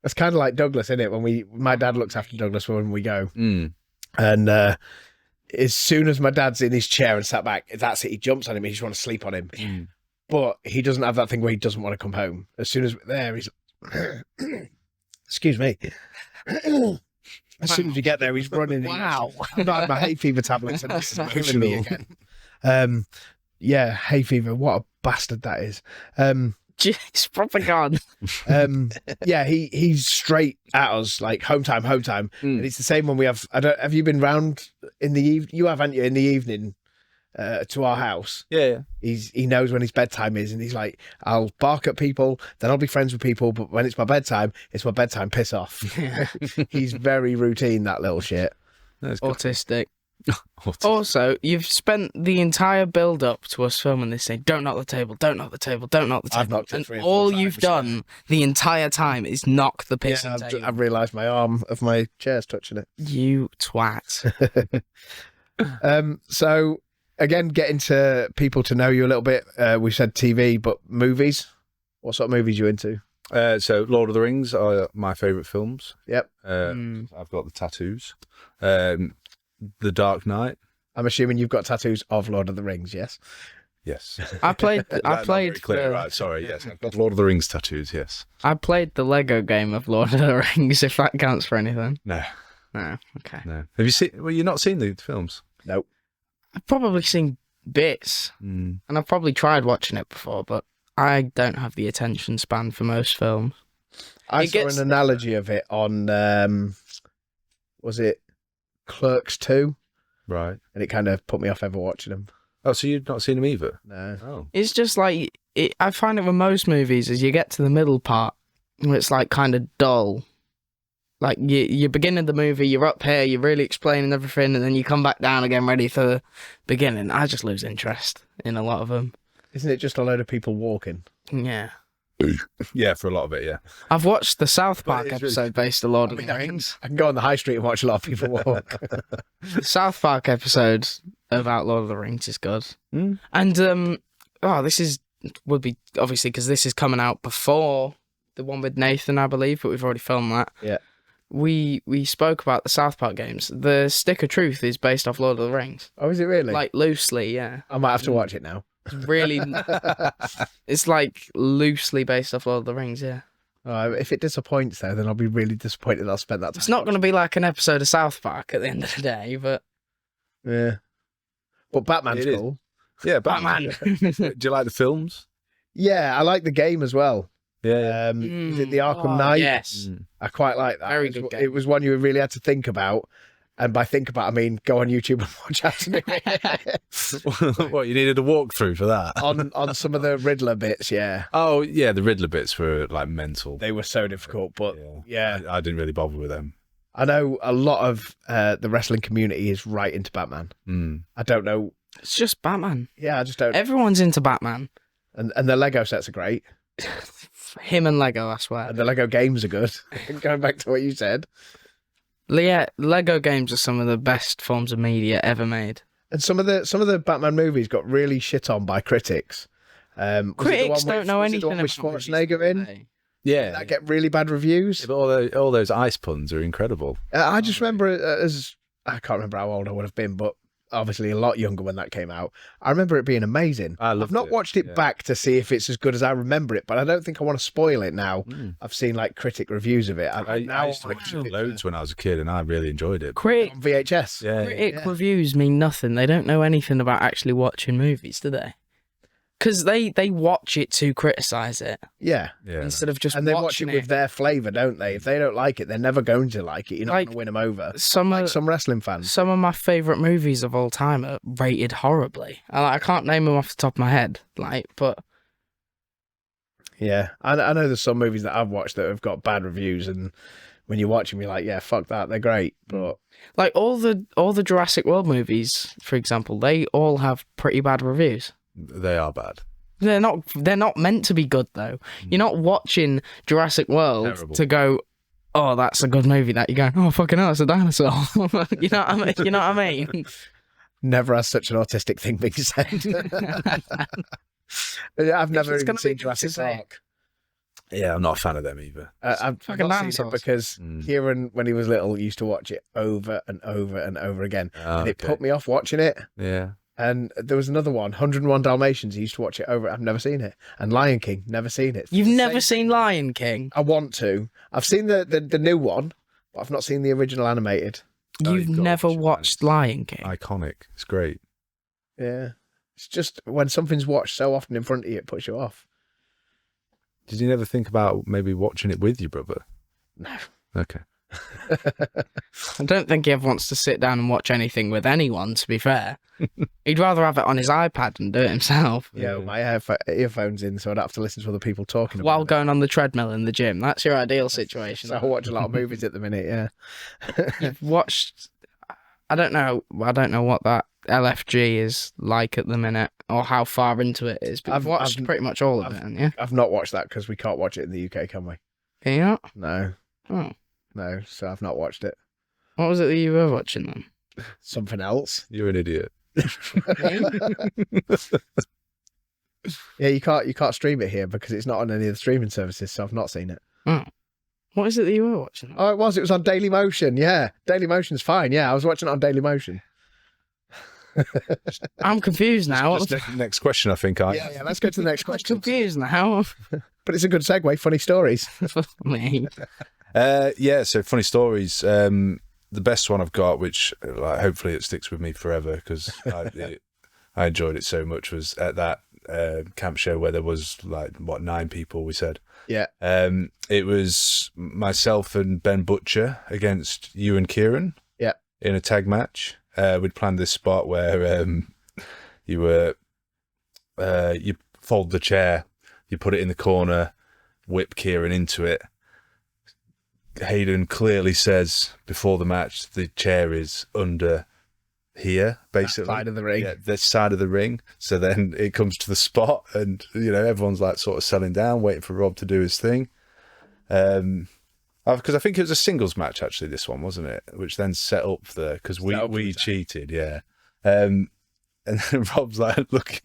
It's kind of like Douglas, isn't it? My dad looks after Douglas when we go. And as soon as my dad's in his chair and sat back, that's it. He jumps on him. He just wants to sleep on him. But he doesn't have that thing where he doesn't want to come home. As soon as we're there, he's... Excuse me. As soon as we get there, he's running. Wow. I'm not had my hay fever tablets and this is killing me again. Yeah, hay fever. What a bastard that is. Jeez, proper gone. Yeah, he's straight at us, like home time. And it's the same when we have... have you been round in the evening? You have, haven't you, in the evening to our house? Yeah. He knows when his bedtime is, and he's like, I'll bark at people, then I'll be friends with people, but when it's my bedtime, piss off. He's very routine, that little shit. Autistic. Also, you've spent the entire build-up to us filming this saying, don't knock the table, don't knock the table, don't knock the table. I've knocked it and 3 or 4 all times, you've done the entire time is knock the pissing table. I've realised my arm of my chair's touching it. You twat. So, again, getting to people to know you a little bit. We said TV, but movies. What sort of movies are you into? So Lord of the Rings are my favourite films. Yep. I've got the tattoos. The Dark Knight. I'm assuming you've got tattoos of Lord of the Rings, yes? Yes. I played. Right, sorry. Yes, I've got Lord of the Rings tattoos. Yes. I played the Lego game of Lord of the Rings. If that counts for anything. No. Okay. No. Have you seen? Well, you've not seen the films. Nope. I've probably seen bits, and I've probably tried watching it before, but I don't have the attention span for most films. I saw an analogy of it on. Was it Clerks 2? Right. And it kind of put me off ever watching them. Oh, so you've not seen them either? No. Oh. It's just like I find it with most movies as you get to the middle part, where it's like kind of dull. Like you're beginning the movie, you're up here, you're really explaining everything, and then you come back down again ready for the beginning. I just lose interest in a lot of them. Isn't it just a load of people walking? Yeah. Yeah, for a lot of it, yeah. I've watched the South Park episode based on Lord of the Rings. I can go on the high street and watch a lot of people walk. The South Park episode about Lord of the Rings is good. And would be obviously because this is coming out before the one with Nathan, I believe, but we've already filmed that. Yeah. We spoke about the South Park games. The Stick of Truth is based off Lord of the Rings. Oh, is it really? Like loosely, yeah. I might have to watch it now. Really, it's like loosely based off Lord of the Rings, yeah. If it disappoints though, then I'll be really disappointed that I spent that time. It's not going to be like an episode of South Park at the end of the day, but yeah. But Batman's cool. Yeah, Batman. Do you like the films? Yeah, I like the game as well. Yeah. Is it the Arkham Knight? Yes. I quite like that. Very good game. It was one you really had to think about. And by think about, I mean go on YouTube and watch how to do it. What, you needed a walkthrough for that? on some of the Riddler bits, yeah. Oh, yeah, the Riddler bits were like mental. They were so difficult, but yeah. I didn't really bother with them. I know a lot of the wrestling community is right into Batman. I don't know. It's just Batman. Yeah, I just don't. Everyone's into Batman. And the Lego sets are great. Him and Lego, I swear. And the Lego games are good. Going back to what you said. Yeah, Lego games are some of the best forms of media ever made. And some of the Batman movies got really shit on by critics. Critics don't know anything about Schwarzenegger in. Yeah, that get really bad reviews. Yeah, but all those ice puns are incredible. I just remember as I can't remember how old I would have been, but obviously a lot younger when that came out. I remember it being amazing. I've not watched it back to see if it's as good as I remember it, but I don't think I want to spoil it now. I've seen like critic reviews of it. I used to watch it loads when I was a kid, and I really enjoyed it. On VHS. Critic reviews mean nothing. They don't know anything about actually watching movies, do they? Because they watch it to criticise it. Yeah. Instead of just and they watch it with their flavour, don't they? If they don't like it, they're never going to like it. You're not going to win them over. Some wrestling fans. Some of my favourite movies of all time are rated horribly. I can't name them off the top of my head, but... Yeah. I know there's some movies that I've watched that have got bad reviews, and when you watch them, you're like, yeah, fuck that, they're great. But... Like, all the Jurassic World movies, for example, they all have pretty bad reviews. They are bad. They're not meant to be good though. You're not watching Jurassic World to go, oh, that's a good movie. That you're going, oh, fucking hell, it's a dinosaur. You know what I mean? Never has such an autistic thing been said. I've never even seen Jurassic Park. Yeah, I'm not a fan of them either. I've not seen it because Kieran, when he was little, used to watch it over and over and over again, and it put me off watching it. Yeah. And there was another one, 101 Dalmatians. He used to watch it over. I've never seen it. And Lion King, never seen it. You've never seen Lion King? I want to. I've seen the new one, but I've not seen the original animated. You've never watched Lion King? Iconic. It's great. Yeah. It's just when something's watched so often in front of you, it puts you off. Did you never think about maybe watching it with your brother? No. Okay. I don't think he ever wants to sit down and watch anything with anyone, to be fair. He'd rather have it on his iPad and do it himself. Yeah, well, my earphones in, so I'd have to listen to other people talking about while going on the treadmill in the gym. That's your ideal situation. So I watch a lot of movies at the minute, yeah. You've watched... I don't know what that LFG is like at the minute, or how far into it is, but I've watched pretty much all of it, haven't you? I've not watched that because we can't watch it in the UK, can we? Can you not? No. Oh. No, so I've not watched it. What was it that you were watching then? Something else. You're an idiot. Yeah, you can't stream it here because it's not on any of the streaming services, so I've not seen it. Oh. What is it that you were watching? Oh, it was on Daily Motion. Yeah, Daily Motion's fine. Yeah, I was watching it on Daily Motion. I'm confused now. Next question, I think. Yeah, let's go to the next question. I'm confused now. But it's a good segue. Funny stories. So funny stories. The best one I've got, which hopefully it sticks with me forever because I enjoyed it so much, was at that camp show where there was 9 people, we said. Yeah. It was myself and Ben Butcher against you and Kieran. Yeah. In a tag match. We'd planned this spot where you fold the chair, you put it in the corner, whip Kieran into it. Hayden clearly says before the match the chair is under here, basically. That side of the ring. Yeah, this side of the ring. So then it comes to the spot and, everyone's sort of settling down, waiting for Rob to do his thing. Because I think it was a singles match, actually, this one, wasn't it? Which then set up because we cheated, yeah. And then Rob's looking...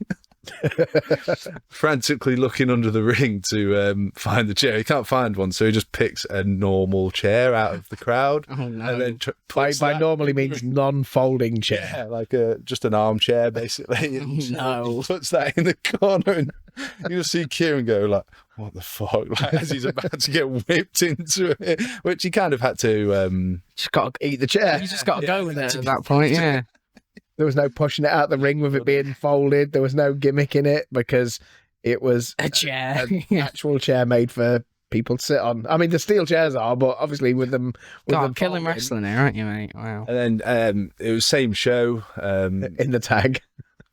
frantically looking under the ring to find the chair. He can't find one, so he just picks a normal chair out of the crowd. Oh no! And then by normally means non-folding chair, just an armchair, basically. No, puts that in the corner, and you'll see Kieran go "What the fuck?" As he's about to get whipped into it, which he kind of had to. Just got to eat the chair. You just got to go with it at that point, yeah. There was no pushing it out the ring with it being folded. There was no gimmick in it because it was a chair, an actual chair made for people to sit on. I mean, the steel chairs are, but obviously with them. Killing wrestling here, aren't you, mate? Wow. And then it was same show in the tag.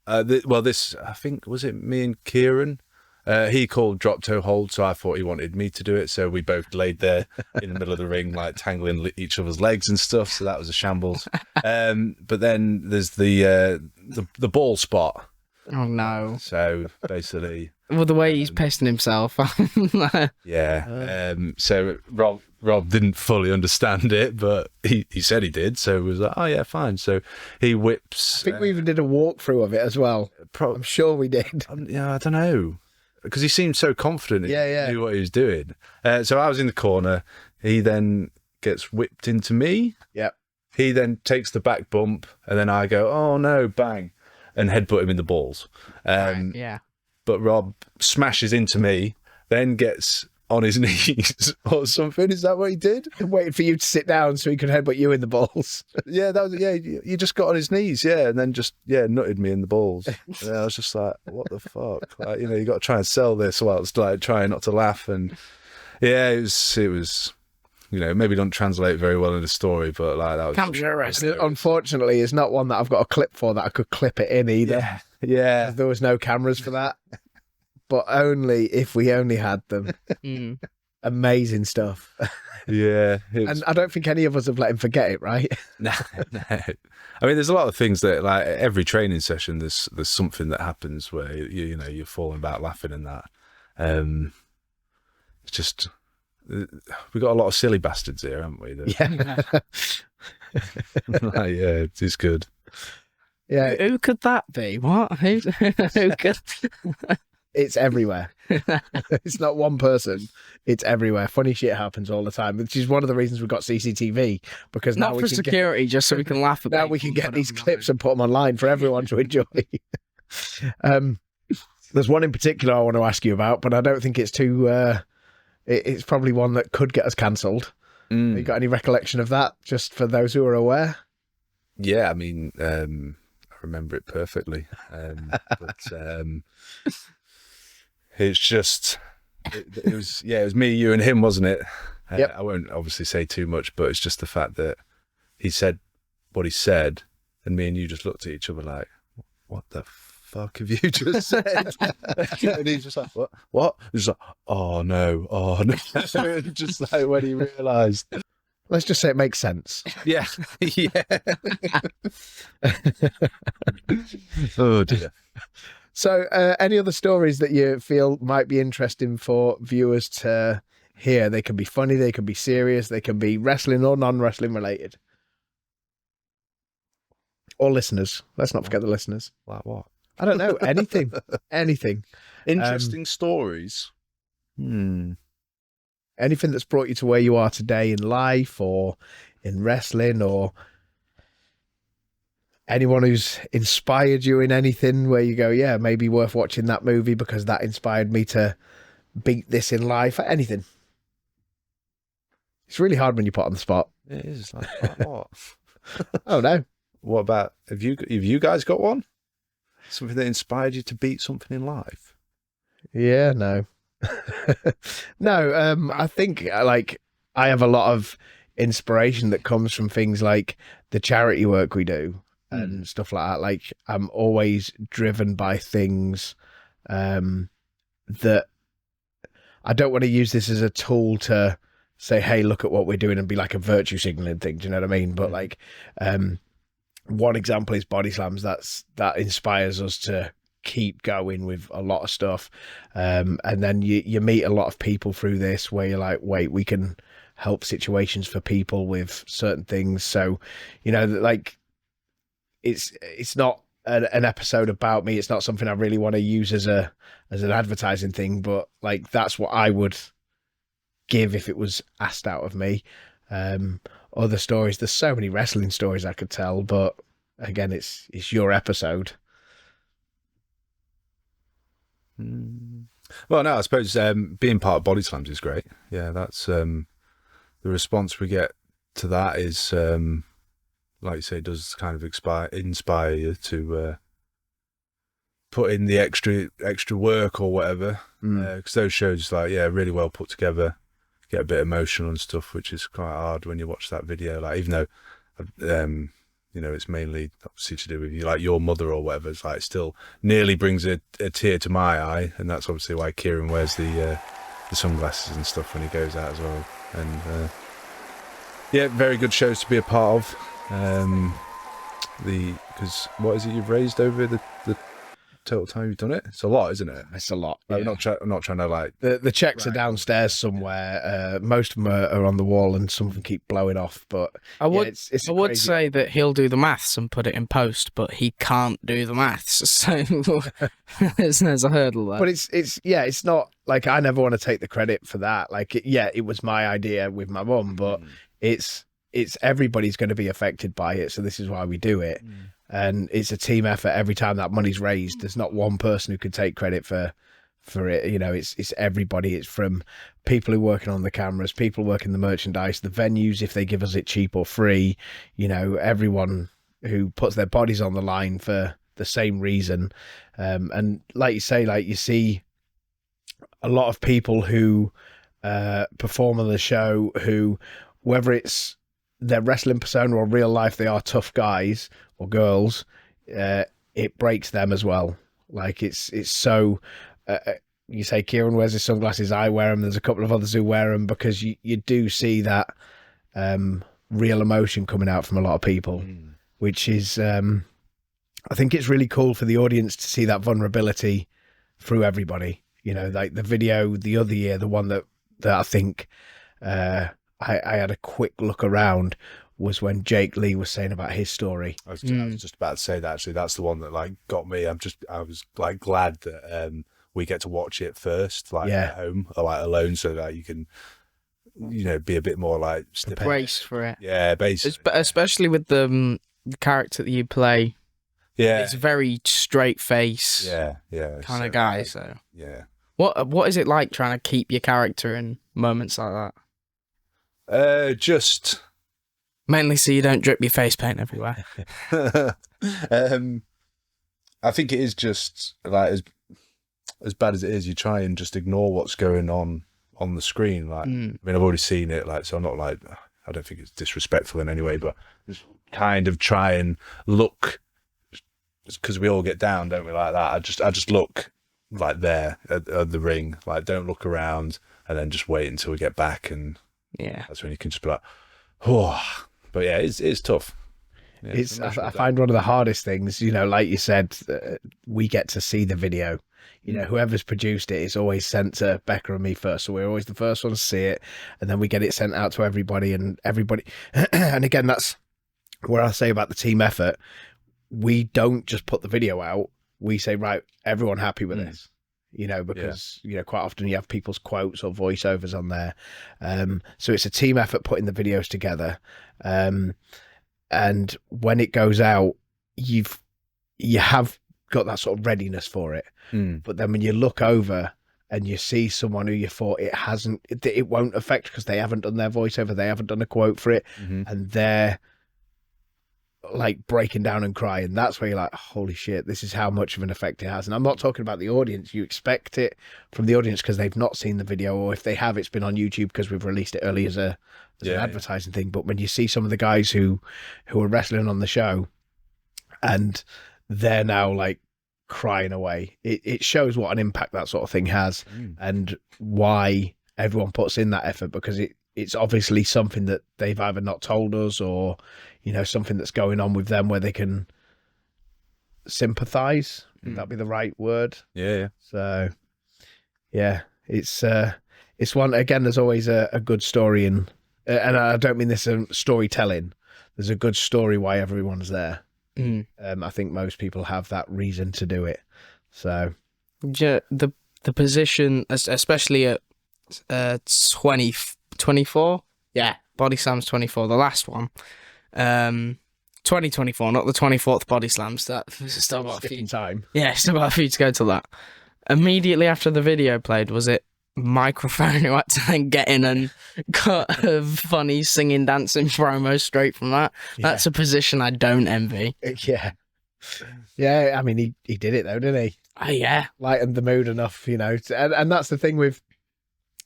This I think was it me and Kieran. He called drop toe hold, so I thought he wanted me to do it. So we both laid there in the middle of the ring, tangling each other's legs and stuff. So that was a shambles. But then there's the ball spot. Oh no! So basically, well, the way he's pissing himself. Yeah. So Rob didn't fully understand it, but he said he did. So he was like, "Oh yeah, fine." So he whips. I think we even did a walkthrough of it as well. I'm sure we did. I don't know. Because he seemed so confident he knew what he was doing. So I was in the corner. He then gets whipped into me. Yep. he then takes the back bump, and then I go, oh no, bang, and headbutt him in the balls. Right, yeah. But Rob smashes into me, then gets on his knees or something. Is that what he did? Waiting for you to sit down so he could headbutt you in the balls. Yeah, that was he just got on his knees, and then just nutted me in the balls. And I was just like, what the fuck? Like, you got to try and sell this whilst like trying not to laugh. And it was maybe don't translate very well in the story, but like that was Campshire wrestling. Unfortunately, it's not one that I've got a clip for that I could clip it in either. Yeah. There was no cameras for that. But only if we only had them. Amazing stuff. Yeah. And I don't think any of us have let him forget it, right? No. I mean, there's a lot of things that, like, every training session, there's something that happens where you're falling back laughing and that. It's just we got a lot of silly bastards here, haven't we? Yeah, it's good. Yeah. Who could that be? What? Who could? It's everywhere. It's not one person. It's everywhere. Funny shit happens all the time, which is one of the reasons we've got CCTV, because now Not we for can security, just so we can laugh at now people we can get and these put them clips and put them online for everyone to enjoy. There's one in particular I want to ask you about, but I don't think it's too. It's probably one that could get us cancelled. You got any recollection of that, just for those who are aware? Yeah, I mean, I remember it perfectly. But it's just, it was me, you, and him, wasn't it? Yep. I won't obviously say too much, but it's just the fact that he said what he said, and me and you just looked at each other like, what the fuck have you just said? And he's just like, what? He's like, oh no. Just like when he realised. Let's just say it makes sense. Yeah. Oh dear. So, any other stories that you feel might be interesting for viewers to hear? They can be funny, they can be serious, they can be wrestling or non-wrestling related. Or listeners. Let's not forget the listeners. Like what? I don't know. Anything. Anything. Interesting stories. Anything that's brought you to where you are today in life or in wrestling, or anyone who's inspired you in anything where you go, yeah, maybe worth watching that movie because that inspired me to beat this in life. Anything. It's really hard when you put on the spot. It is. Like what? Oh no. What about, have you guys got one? Something that inspired you to beat something in life? Yeah, no. No, I think like I have a lot of inspiration that comes from things like the charity work we do and stuff like that. Like I'm always driven by things that I don't want to use this as a tool to say, hey, look at what we're doing and be like a virtue signaling thing. Do you know what I mean? But like one example is body slams. That inspires us to keep going with a lot of stuff. And then you meet a lot of people through this where you're like, wait, we can help situations for people with certain things. So, like it's not an episode about me. It's not something I really want to use as an advertising thing, but like, that's what I would give if it was asked out of me. Other stories, there's so many wrestling stories I could tell, but again, it's your episode. Well, no, I suppose being part of Body Slams is great. Yeah, that's the response we get to that is, like you say, does kind of inspire you to put in the extra work or whatever. Because those shows, like, really well put together, get a bit emotional and stuff, which is quite hard when you watch that video. Like, even though it's mainly obviously to do with you, like your mother or whatever, it's like it still nearly brings a tear to my eye, and that's obviously why Kieran wears the sunglasses and stuff when he goes out as well. And very good shows to be a part of. Because what is it you've raised over the total time you've done it? It's a lot, isn't it? It's a lot. Like, Yeah. I'm not trying to like the checks are downstairs somewhere. Most of them are on the wall, and some of them keep blowing off. But I would it's I would crazy. say that he'll do the maths and put it in post, but he can't do the maths, so there's a hurdle there. But it's not like I never want to take the credit for that. Like, it was my idea with my mum, but it's it's everybody's going to be affected by it. So this is why we do it. And it's a team effort every time that money's raised. There's not one person who could take credit for it. You know, it's everybody. It's from people who are working on the cameras, people working the merchandise, the venues, if they give us it cheap or free, you know, everyone who puts their bodies on the line for the same reason. And like you say, like you see a lot of people who perform on the show who, whether it's their wrestling persona or real life, they are tough guys or girls. It breaks them as well. Like it's so. You say Kieran wears his sunglasses, I wear them. There's a couple of others who wear them because you do see that real emotion coming out from a lot of people, which is I think it's really cool for the audience to see that vulnerability through everybody. You know, like the video the other year, the one that I think I had a quick look around was when Jake Lee was saying about his story. I was just about to say that, actually. That's the one that like got me. I was like glad that we get to watch it first, like at home or like alone, so that you can, you know, be a bit more like braced for it. Yeah, basically. Especially with the character that you play. Yeah, it's a very straight face. Kind of guy. So yeah. What is it like trying to keep your character in moments like that? Just mainly so you don't drip your face paint everywhere. I think it is just like as bad as it is, you try and just ignore what's going on the screen. Like, I mean, I've already seen it, like, so I'm not like, I don't think it's disrespectful in any way, but just kind of try and look, because we all get down, don't we, like that. I just look like there at the ring, like don't look around, and then just wait until we get back, and that's when you can just be like, oh. But yeah, it's tough. Yeah, I find one of the hardest things, you know, like you said, we get to see the video. You know, whoever's produced it is always sent to Becca and me first, so we're always the first ones to see it, and then we get it sent out to everybody. And again, that's where I say about the team effort. We don't just put the video out. We say, right, everyone happy with this, you know, because, you know, quite often you have people's quotes or voiceovers on there. So it's a team effort putting the videos together. And when it goes out, you have got that sort of readiness for it. But then when you look over and you see someone who you thought it won't affect because they haven't done their voiceover, they haven't done a quote for it, and they're like breaking down and crying, that's where you're like, holy shit, this is how much of an effect it has. And I'm not talking about the audience. You expect it from the audience because they've not seen the video, or if they have, it's been on YouTube because we've released it early as an advertising thing. But when you see some of the guys who are wrestling on the show and they're now like crying away, it shows what an impact that sort of thing has, and why everyone puts in that effort, because it's obviously something that they've either not told us, or, you know, something that's going on with them where they can sympathize. Would that be the right word? Yeah. So, yeah, it's one, again, there's always a good story and I don't mean this storytelling. There's a good story why everyone's there. I think most people have that reason to do it. So, the position, especially at 24, Body Slams 24, the last one, 2024, not the 24th Body Slams. That still got a few time. Yeah, still got a few to go till that. Immediately after the video played, was it microphone who had to then get in and cut a funny singing, dancing promo straight from that? That's a position I don't envy. Yeah. I mean, he did it though, didn't he? Yeah, lightened the mood enough, you know. And that's the thing with.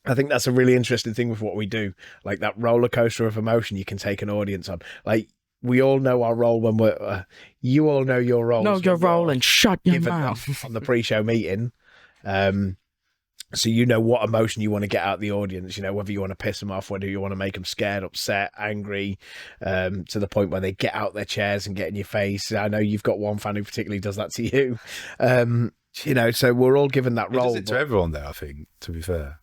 I think that's a really interesting thing with what we do. Like that roller coaster of emotion you can take an audience on. Like, we all know our role when we're... you all know your role. Know your role and shut your mouth. On the pre-show meeting. So you know what emotion you want to get out of the audience. You know, whether you want to piss them off, whether you want to make them scared, upset, angry, to the point where they get out their chairs and get in your face. I know you've got one fan who particularly does that to you. You know, so we're all given that role. He does it to everyone there, I think, to be fair.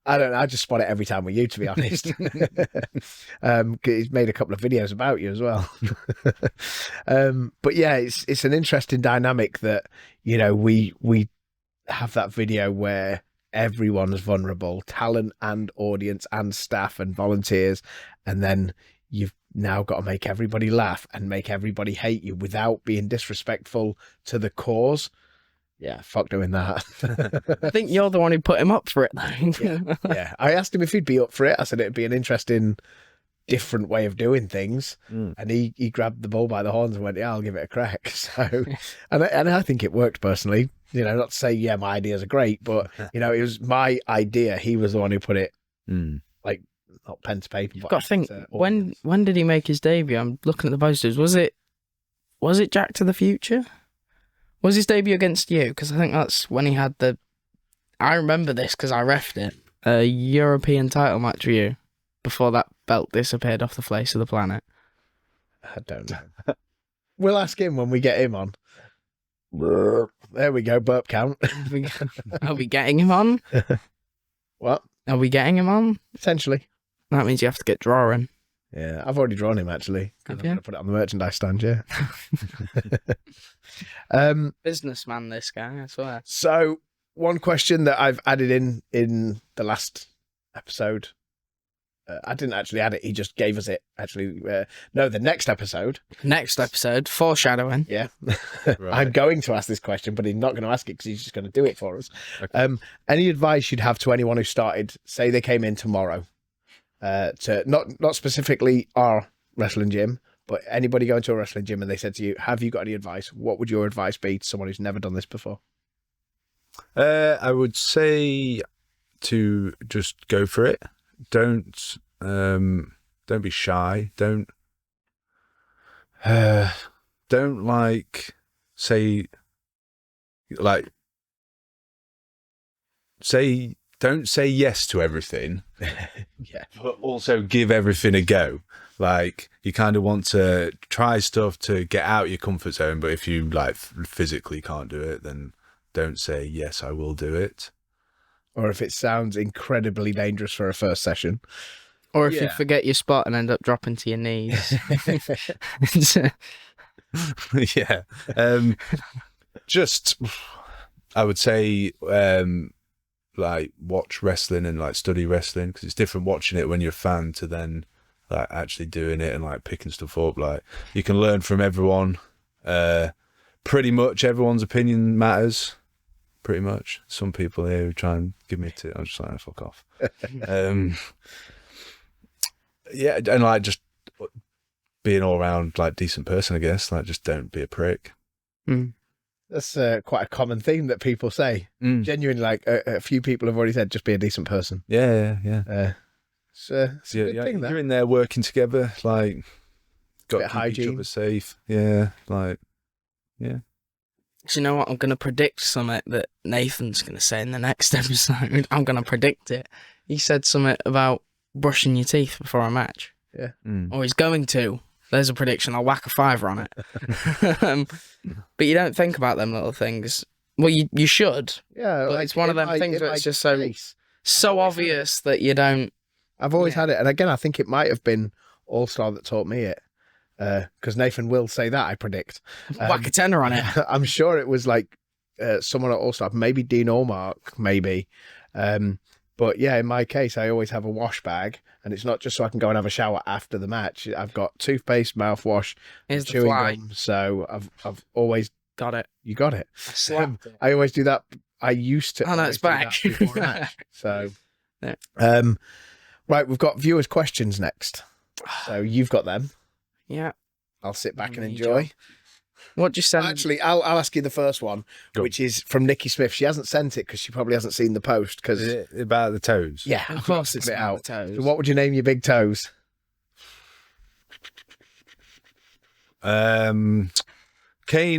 I don't know. I just spot it every time with you, to be honest. He's made a couple of videos about you as well. But yeah, it's an interesting dynamic that, you know, we have that video where everyone is vulnerable, talent and audience and staff and volunteers, and then you've now got to make everybody laugh and make everybody hate you without being disrespectful to the cause. Yeah, fuck doing that. I think you're the one who put him up for it, though. Yeah. I asked him if he'd be up for it. I said it'd be an interesting, different way of doing things. And he grabbed the bull by the horns and went, yeah, I'll give it a crack. So, and I think it worked personally. You know, not to say, yeah, my ideas are great, but, you know, it was my idea. He was the one who put it, like, not pen to paper. You've got to think, when did he make his debut? I'm looking at the posters. Was it Jack to the Future? Was his debut against you? Because I think that's when he had I remember this because I reffed it. A European title match for you before that belt disappeared off the face of the planet. I don't know. We'll ask him when we get him on. There we go, burp count. Are we getting him on? What? Are we getting him on? Potentially. That means you have to get drawing. Yeah, I've already drawn him actually. I'm going to put it on the merchandise stand, yeah. Businessman, this guy, I swear. So, one question that I've added in the last episode. I didn't actually add it. He just gave us it. Actually, no, the next episode. Next episode, foreshadowing. Yeah. Right. I'm going to ask this question, but he's not going to ask it because he's just going to do it for us. Okay. Any advice you'd have to anyone who started, say they came in tomorrow, to not specifically our wrestling gym, but anybody going to a wrestling gym and they said to you, have you got any advice? What would your advice be to someone who's never done this before? I would say to just go for it. Don't be shy. Don't don't say yes to everything. Yeah. But also give everything a go. Like, you kind of want to try stuff to get out your comfort zone, but if you like physically can't do it, then don't say yes, I will do it. Or if it sounds incredibly dangerous for a first session. Or if you forget your spot and end up dropping to your knees. Yeah. Just, I would say, like, watch wrestling and like study wrestling, because it's different watching it when you're a fan to then like actually doing it and like picking stuff up. Like, you can learn from everyone. Pretty much everyone's opinion matters. Pretty much. Some people here who try and give me a tip, I'm just like, fuck off. Yeah, and like just being all around like decent person, I guess. Like, just don't be a prick. That's quite a common theme that people say. Genuinely, like a few people have already said, just be a decent person. Yeah. It's a good thing, you're in there working together, like, got to keep hygiene. each other safe. Yeah, like, yeah. Do you know what? I'm going to predict something that Nathan's going to say in the next episode. I'm going to predict it. He said something about brushing your teeth before a match. Yeah. Or he's going to. There's a prediction. I'll whack a 5 on it. But you don't think about them little things. Well, you should. Yeah. But like, it's one of them things where it's just so obvious that you don't. I've always had it. And again, I think it might have been All-Star that taught me it. Because Nathan will say that, I predict. Whack a tenner on it. I'm sure it was like someone at All-Star, maybe Dean Allmark, maybe. But yeah, in my case, I always have a wash bag, and it's not just so I can go and have a shower after the match. I've got toothpaste, mouthwash, Here's the chewing fly. gum. So I've always Got it. you got it. I slapped it. I always do that. I used to. Oh, no, it's always do back. that before a match. So, Yeah. Right, we've got viewers' questions next. So you've got them. Yeah. I'll sit back and Me enjoy. job. What do you send? Actually, I'll ask you the first one, Go. which is from Nikki Smith. She hasn't sent it because she probably hasn't seen the post. Because Is it about the toes? yeah, Of course, put it's it about out. the toes. So what would you name your big toes? Kane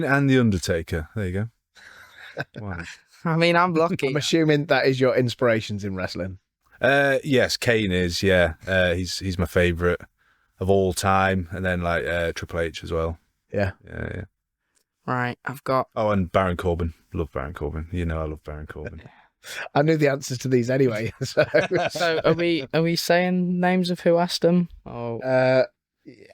and the Undertaker. There you go. Wow. I mean, I'm lucky. I'm assuming that is your inspirations in wrestling. Yes, Kane is. Yeah, he's my favourite of all time, and then like Triple H as well. Yeah. Yeah. Right, I've got. Oh, and Baron Corbin. Love Baron Corbin. You know I love Baron Corbin. I knew the answers to these anyway. So, So are we saying names of who asked them? Oh,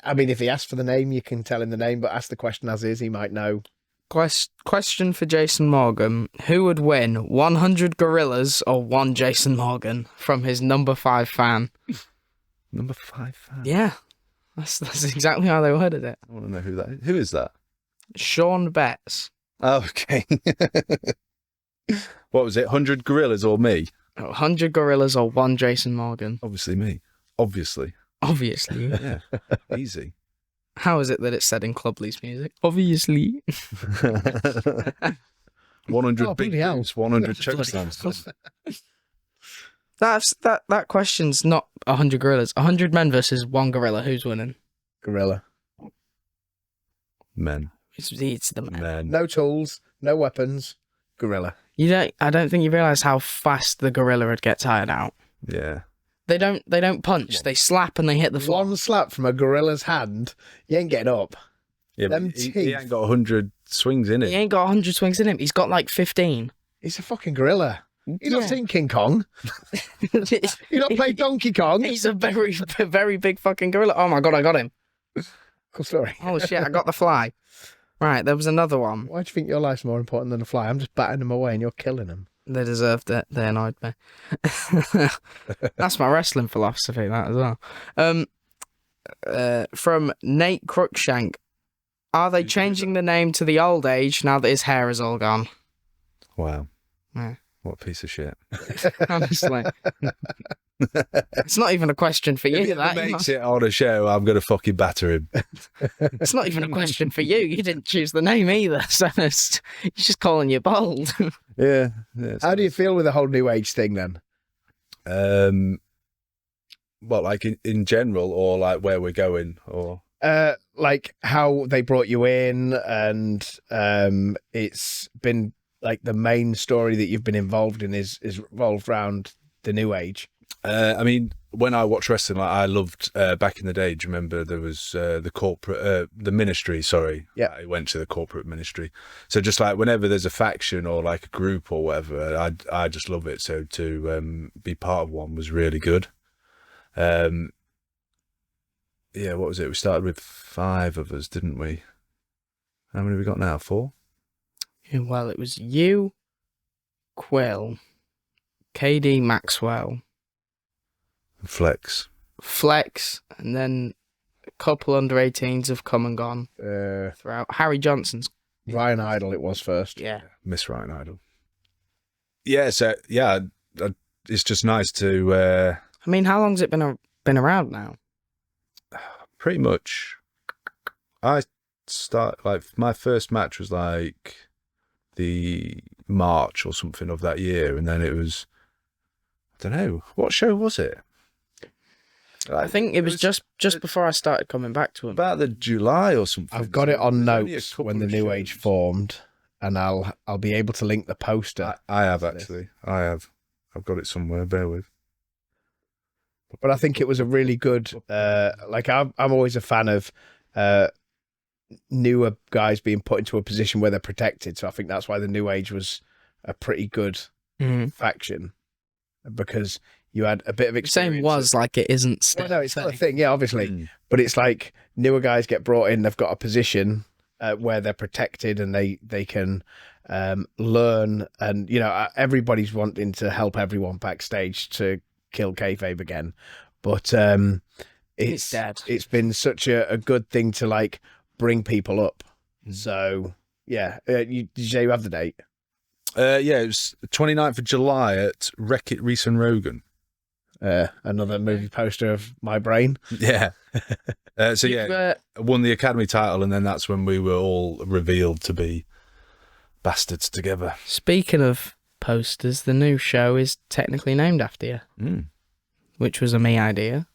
I mean, if he asks for the name, you can tell him the name, but ask the question as is. He might know. question for Jason Morgan: who would win, 100 gorillas or 1 Jason Morgan? From his number 5 fan. Number 5 fan. Yeah, That's exactly how they worded it. I want to know who that is. Who is that? Sean Betts. Oh, okay. What was it? 100 gorillas or me? 100 gorillas or 1 Jason Morgan? Obviously me. Obviously. Obviously. Yeah. Easy. How is it that it's said in Clubley's music? Obviously. 100 big bloody hell. boots, 100 chokeslams. That question's not 100 gorillas. 100 men versus 1 gorilla. Who's winning? Gorilla. Men. It's the men. Men. No tools, no weapons. Gorilla. I don't think you realise how fast the gorilla would get tired out. Yeah. They don't punch. They slap and they hit the floor. One slap from a gorilla's hand, you ain't getting up. Yeah, Them but he teeth. ain't got 100 swings in it. He ain't got 100 swings in him. He's got like 15. He's a fucking gorilla. You've not Yeah. seen King Kong. You've not played Donkey Kong. He's a very, very big fucking gorilla. Oh my god, I got him. Cool story. Oh shit, I got the fly. Right, there was another one. Why do you think your life's more important than a fly? I'm just batting them away and you're killing them. They deserved it. They annoyed me. That's my wrestling philosophy, that as well. From Nate Cruikshank. Are they changing the name to the old age now that his hair is all gone? Wow. Yeah. What a piece of shit. Honestly. It's not even a question for If you, he that. ever makes it on a show, I'm going to fucking batter him. It's not even a question for you. You didn't choose the name either, so he's just calling you bold. Yeah. How do you feel with the whole new age thing then? What, like in general, or like where we're going, or Like how they brought you in, and it's been like the main story that you've been involved in is revolved around the new age. I mean, when I watched wrestling, like I loved back in the day. Do you remember there was the ministry? Sorry, Yeah. I went to the corporate ministry. So just like whenever there's a faction or like a group or whatever, I just love it. So to be part of one was really good. Yeah, what was it? We started with 5 of us, didn't we? How many have we got now? 4? Well, it was you, Quill, KD Maxwell, Flex. Flex, and then a couple under 18s have come and gone throughout. Harry Johnson's. Ryan Idle it was first. Yeah. Miss Ryan Idol. Yeah, so yeah, it's just nice to I mean, how long's it been around now? pretty much. I my first match was like the March or something of that year, and then it was, I don't know, what show was it? I think it was just before I started coming back to him. About the July or something. I've got it on There's only a notes couple when the of new shows. age formed, and I'll be able to link the poster. I have actually. I have. I've got it somewhere. Bear with. But I think it was a really good. Like I'm always a fan of newer guys being put into a position where they're protected. So I think that's why the new age was a pretty good faction, because you had a bit of experience. Same was like it isn't Well, still. no, it's not a thing. Yeah, obviously, but it's like newer guys get brought in. They've got a position where they're protected, and they can learn. And you know, everybody's wanting to help everyone backstage to kill kayfabe again, but It's dead. It's been such a good thing to like bring people up. So yeah, did you say you have the date? Yeah, it was 29th of July at Wreck-It Reese and Rogan. Another movie poster of my brain. Yeah. So yeah, I won the Academy title, and then that's when we were all revealed to be bastards together. Speaking of posters, the new show is technically named after you, which was a me idea.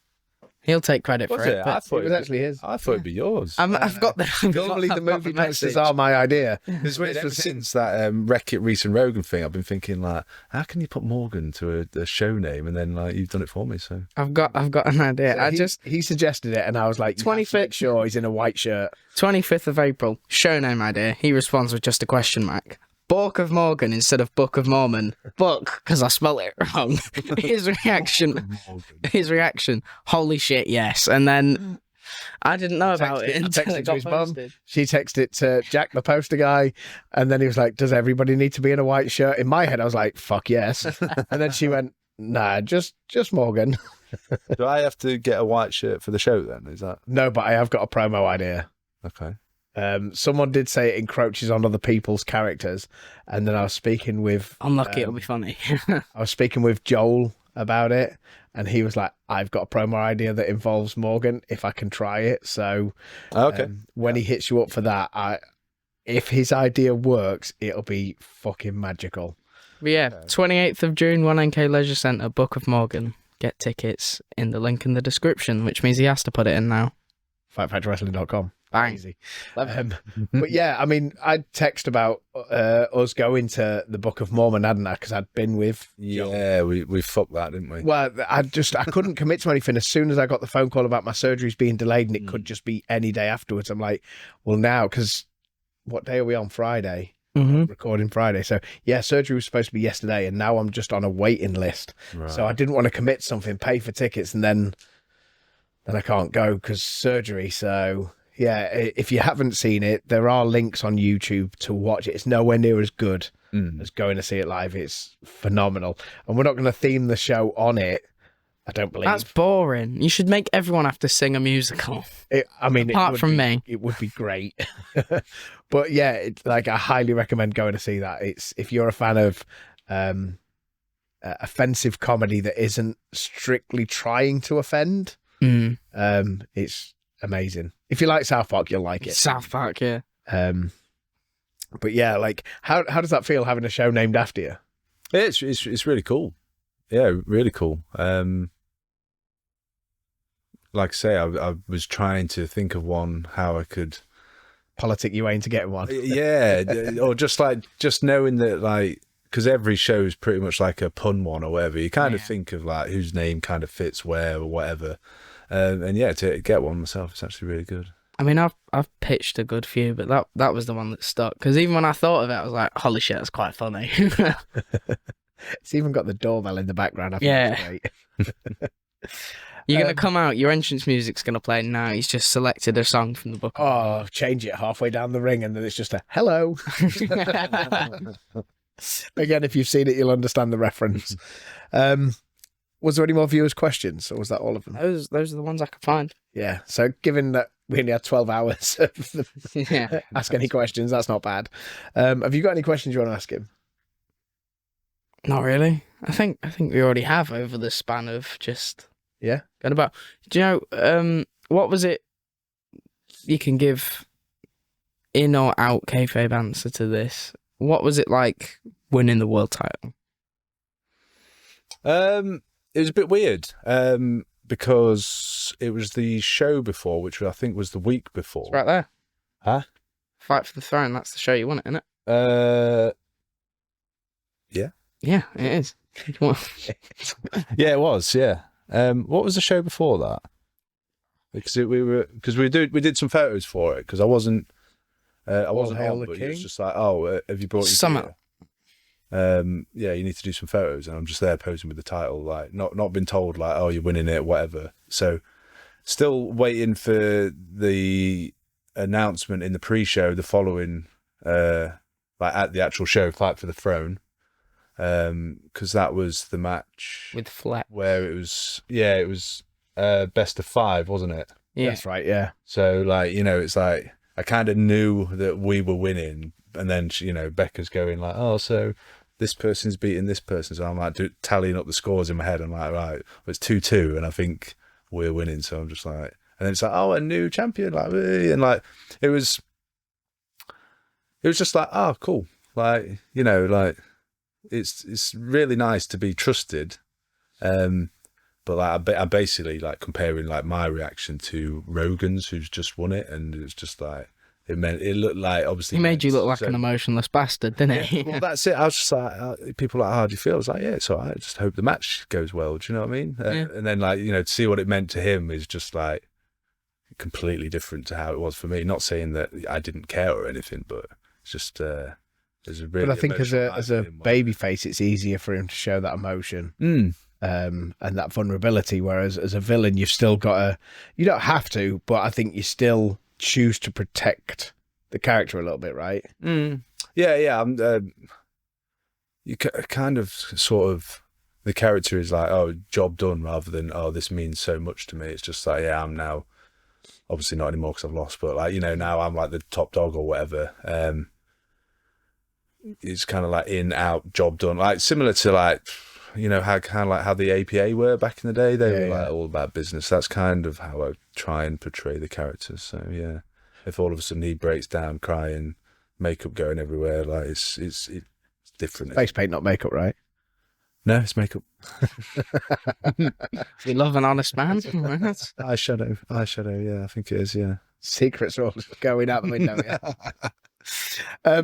He'll take credit for it. I But thought It was actually his. I thought it'd be yours. I've got the. Normally the I've got movie the posters message. are my idea. Because ever since that Wreck-It Reese and Rogan thing, I've been thinking like, how can you put Morgan to a show name, and then like you've done it for me. So I've got an idea. So he suggested it, and I was like, 25th. Sure, he's in a white shirt. 25th of April, show name idea. He responds with just a question mark. Book of Morgan instead of Book of Mormon. Book, because I spelled it wrong. His reaction, holy shit, yes. And then I didn't know about it until texted it to got his mum. posted. She texted it to Jack, the poster guy, and then he was like, does everybody need to be in a white shirt? In my head, I was like, fuck yes. And then she went, nah, just Morgan. Do I have to get a white shirt for the show then? Is that No, but I have got a promo idea. okay? Someone did say it encroaches on other people's characters, and then I was speaking with Unlucky, it'll be funny. I was speaking with Joel about it, and he was like, "I've got a promo idea that involves Morgan. If I can try it." So, Okay. when he hits you up for that, if his idea works, it'll be fucking magical. But yeah, 28th of June, 1NK Leisure Centre, Book of Morgan. Get tickets in the link in the description, which means he has to put it in now. FightFactorWrestling.com. Bang. Easy. But yeah, I mean, I'd text about us going to the Book of Mormon, hadn't I? Because I'd been with Joel. Yeah, we fucked that, didn't we? Well, I couldn't commit to anything. As soon as I got the phone call about my surgeries being delayed and it could just be any day afterwards, I'm like, well, now, because what day are we on? Friday? Mm-hmm. Recording Friday. So, yeah, surgery was supposed to be yesterday, and now I'm just on a waiting list. Right. So I didn't want to commit something, pay for tickets, and then I can't go because surgery. So, yeah, if you haven't seen it, there are links on YouTube to watch it. It's nowhere near as good as going to see it live. It's phenomenal. And we're not going to theme the show on it, I don't believe. That's boring. You should make everyone have to sing a musical. Apart from me. It would be great. But yeah, I highly recommend going to see that. It's if you're a fan of offensive comedy that isn't strictly trying to offend, it's amazing. If you like South Park, you'll like it. South Park, yeah. But yeah, like how does that feel having a show named after you? It's really cool. Yeah, really cool. Like I say, I was trying to think of one how I could politic you aim to get one. Yeah, or just knowing that, like, because every show is pretty much like a pun one or whatever. You kind of think of like whose name kind of fits where or whatever. And yeah, to get one myself, it's actually really good. I mean, I've pitched a good few, but that was the one that stuck. Because even when I thought of it, I was like, holy shit, that's quite funny. It's even got the doorbell in the background. I think it's great. You're going to come out, your entrance music's going to play now. He's just selected a song from the book. Oh, change it halfway down the ring and then it's just a hello. Again, if you've seen it, you'll understand the reference. Was there any more viewers' questions, or was that all of them? Those are the ones I could find. Yeah, so given that we only had 12 hours of ask any questions, that's not bad. Have you got any questions you want to ask him? Not really. I think we already have over the span of just going about. Do you know what was it? You can give in or out kayfabe answer to this. What was it like winning the world title? It was a bit weird because it was the show before, which I think was the week before. It's right there. Huh? Fight for the Throne. That's the show you want, isn't it? Yeah. Yeah, it is. Yeah, it was. Yeah. What was the show before that? Because we did some photos for it because I wasn't Hail the but King? it was just like, oh, have you brought your Summer. gear? Yeah, you need to do some photos, and I'm just there posing with the title, like not been told like, oh, you're winning it, whatever. So still waiting for the announcement in the pre-show, the following like at the actual show, Fight for the Throne, because that was the match With Fleck. where it was best of 5, wasn't it? Yeah. That's right, yeah. So like, it's like I kind of knew that we were winning, and then Becca's going like, oh, so this person's beating this person, so I'm like tallying up the scores in my head. I'm like, right, well, it's 2-2, and I think we're winning. So I'm just like, and then it's like, oh, a new champion, like, and like it was just like, oh, cool, like like it's really nice to be trusted, but like I basically like comparing like my reaction to Rogan's, who's just won it, and it's just like. It looked like, obviously... He made you look like an emotionless bastard, didn't he? Well, that's it. I was just like, people like, how do you feel? I was like, yeah, it's all right. I just hope the match goes well. Do you know what I mean? And then, like, to see what it meant to him is just, like, completely different to how it was for me. Not saying that I didn't care or anything, but it's just... there's a really but I think as a baby face, it's easier for him to show that emotion and that vulnerability, whereas as a villain, you've still got to... You don't have to, but I think you still... choose to protect the character a little bit, right? Yeah. You kind of sort of the character is like, oh, job done, rather than, oh, this means so much to me. It's just like, yeah, I'm now, obviously not anymore because I've lost, but like, now I'm like the top dog or whatever. It's kind of like in, out, job done. Like similar to like, how kind of like how the APA were back in the day. They were like all about business. That's kind of how I try and portray the characters. So yeah, if all of a sudden he breaks down, crying, makeup going everywhere, like it's different. Face paint, not makeup, right? No, it's makeup. We love an honest man. Eyeshadow. Yeah, I think it is. Yeah. Secrets are all just going out the window. Yeah.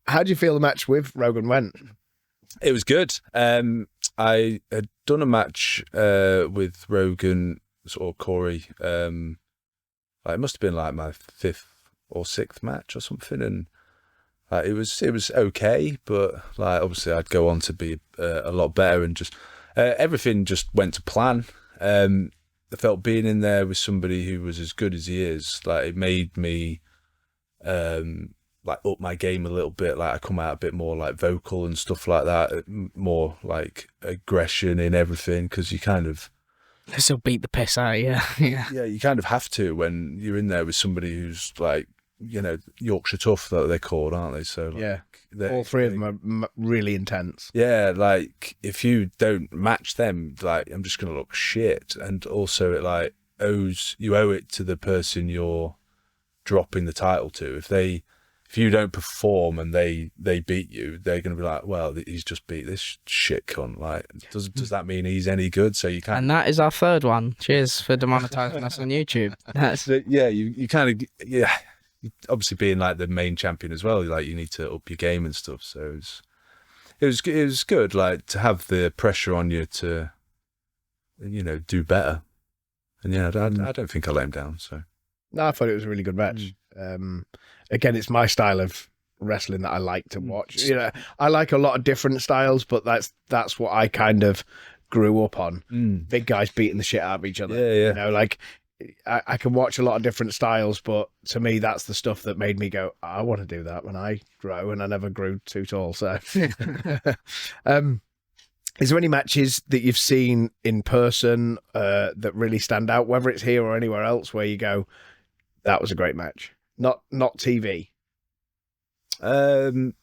How do you feel the match with Rogan went? It was good. I had done a match with Rogan, sort of Corey. It must have been like my 5th or 6th match or something, and it was okay, but like obviously I'd go on to be a lot better, and just everything just went to plan. I felt being in there with somebody who was as good as he is, like it made me like up my game a little bit. Like I come out a bit more like vocal and stuff like that, more like aggression in everything, because you kind of This'll beat the piss out of you. yeah, you kind of have to when you're in there with somebody who's like, Yorkshire tough, that they're called, aren't they? So like, all three of them are really intense. Yeah, like if you don't match them, like I'm just gonna look shit. And also it like you owe it to the person you're dropping the title to. If you don't perform and they beat you, they're going to be like, well, he's just beat this shit cunt. Like, does that mean he's any good? So you can't. And that is our 3rd one. Cheers for demonetizing us on YouTube. Yeah, you kind of, obviously being like the main champion as well, like you need to up your game and stuff. So it was good, like to have the pressure on you to, do better. And I don't think I let him down. So no, I thought it was a really good match. Again, it's my style of wrestling that I like to watch. I like a lot of different styles, but that's what I kind of grew up on. Big guys beating the shit out of each other. Yeah. Like I can watch a lot of different styles, but to me, that's the stuff that made me go, I want to do that when I grow, and I never grew too tall. So, is there any matches that you've seen in person that really stand out, whether it's here or anywhere else, where you go, that was a great match? Not TV. Well,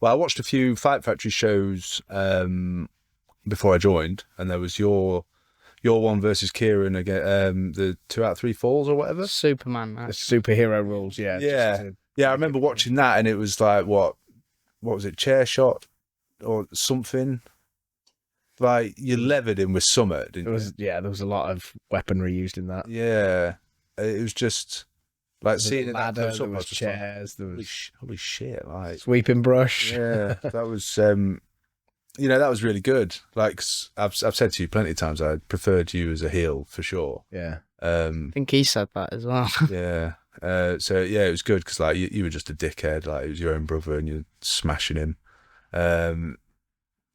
I watched a few Fight Factory shows before I joined, and there was your one versus Kieran again, the 2 out of 3 falls or whatever. Superman match. The superhero rules, yeah. Yeah, I remember watching that, and it was like, what was it, chair shot or something? Like, you levered him with summit, didn't you? Yeah, there was a lot of weaponry used in that. Yeah, it was just like seeing ladder, that there was chairs, there was holy shit, like sweeping brush. Yeah, that was that was really good. Like I've said to you plenty of times, I preferred you as a heel for sure. Yeah. I think he said that as well. Yeah. So yeah, it was good because like you were just a dickhead. Like it was your own brother, and you're smashing him. And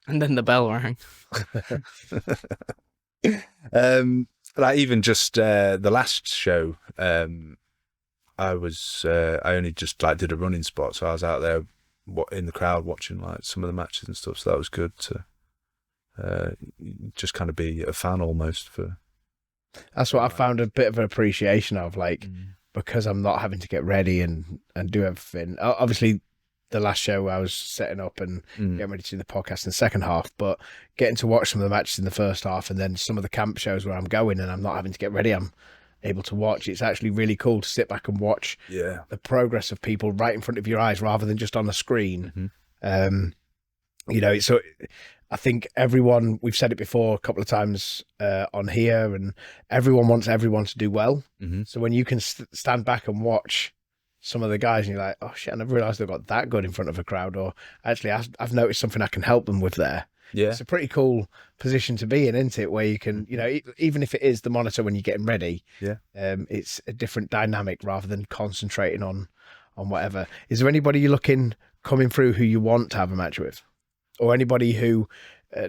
then the bell rang. Like even just the last show, I only just like did a running spot, so I was out there in the crowd watching like some of the matches and stuff. So that was good to just kind of be a fan almost for. That's what I found a bit of an appreciation of, like because I'm not having to get ready and do everything. Obviously, the last show I was setting up and getting ready to do the podcast in the second half, but getting to watch some of the matches in the first half, and then some of the camp shows where I'm going and I'm not having to get ready, I'm able to watch. It's actually really cool to sit back and watch the progress of people right in front of your eyes rather than just on the screen. So I think everyone, we've said it before a couple of times on here, and everyone wants everyone to do well. So when you can stand back and watch some of the guys and you're like, oh shit, I never realised they got that good in front of a crowd, or actually I've noticed something I can help them with there. Yeah, it's a pretty cool position to be in, isn't it? Where you can, even if it is the monitor when you're getting ready, it's a different dynamic rather than concentrating on whatever. Is there anybody you're looking coming through who you want to have a match with, or anybody who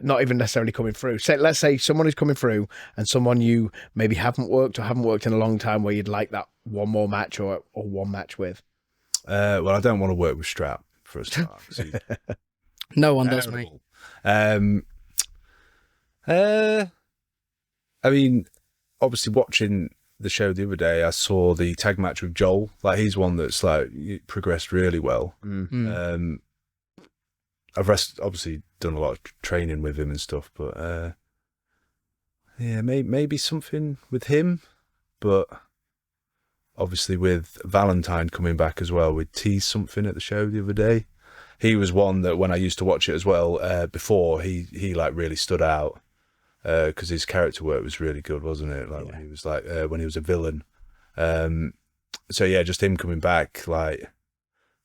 not even necessarily coming through? Let's say someone who's coming through and someone you maybe haven't worked in a long time, where you'd like that one more match or one match with. Well, I don't want to work with Strap for a start. No one does, mate. I mean, obviously watching the show the other day, I saw the tag match with Joel. Like, he's one that's like progressed really well. I've obviously done a lot of training with him and stuff, but yeah, maybe something with him. But obviously with Valentine coming back as well, we teased something at the show the other day. He was one that when I used to watch it as well before, he like really stood out because his character work was really good, wasn't it? Like when he was like when he was a villain. So yeah, just him coming back, like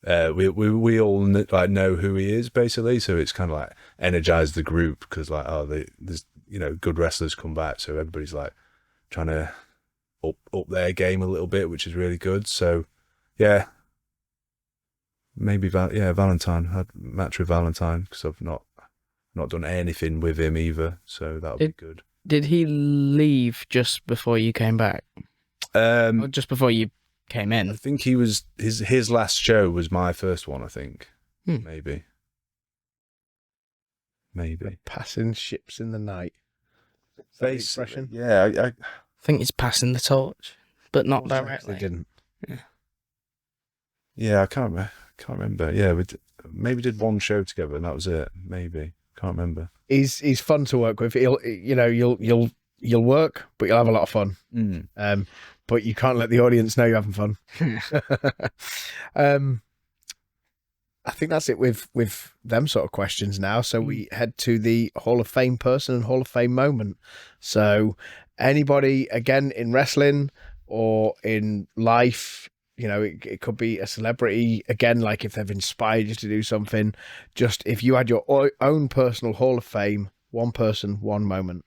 we all know who he is basically. So it's kind of like energized the group because like there's good wrestlers come back, so everybody's like trying to up their game a little bit, which is really good. So yeah, maybe Valentine. I'd match with Valentine because I've not done anything with him either, so that would be good. Did he leave just before you came back? Or just before you came in? I think he was his last show was my first one. I think maybe. Passing ships in the night. Expression. Yeah, I think he's passing the torch, but not directly. They didn't. Yeah, I can't remember. Yeah, we maybe did one show together, and that was it. Maybe can't remember. He's fun to work with. You'll work, but you'll have a lot of fun. But you can't let the audience know you're having fun. I think that's it with them sort of questions now. So we head to the Hall of Fame person and Hall of Fame moment. So anybody, again, in wrestling or in life, it could be a celebrity, again, like if they've inspired you to do something. Just if you had your own personal Hall of Fame, one person, one moment.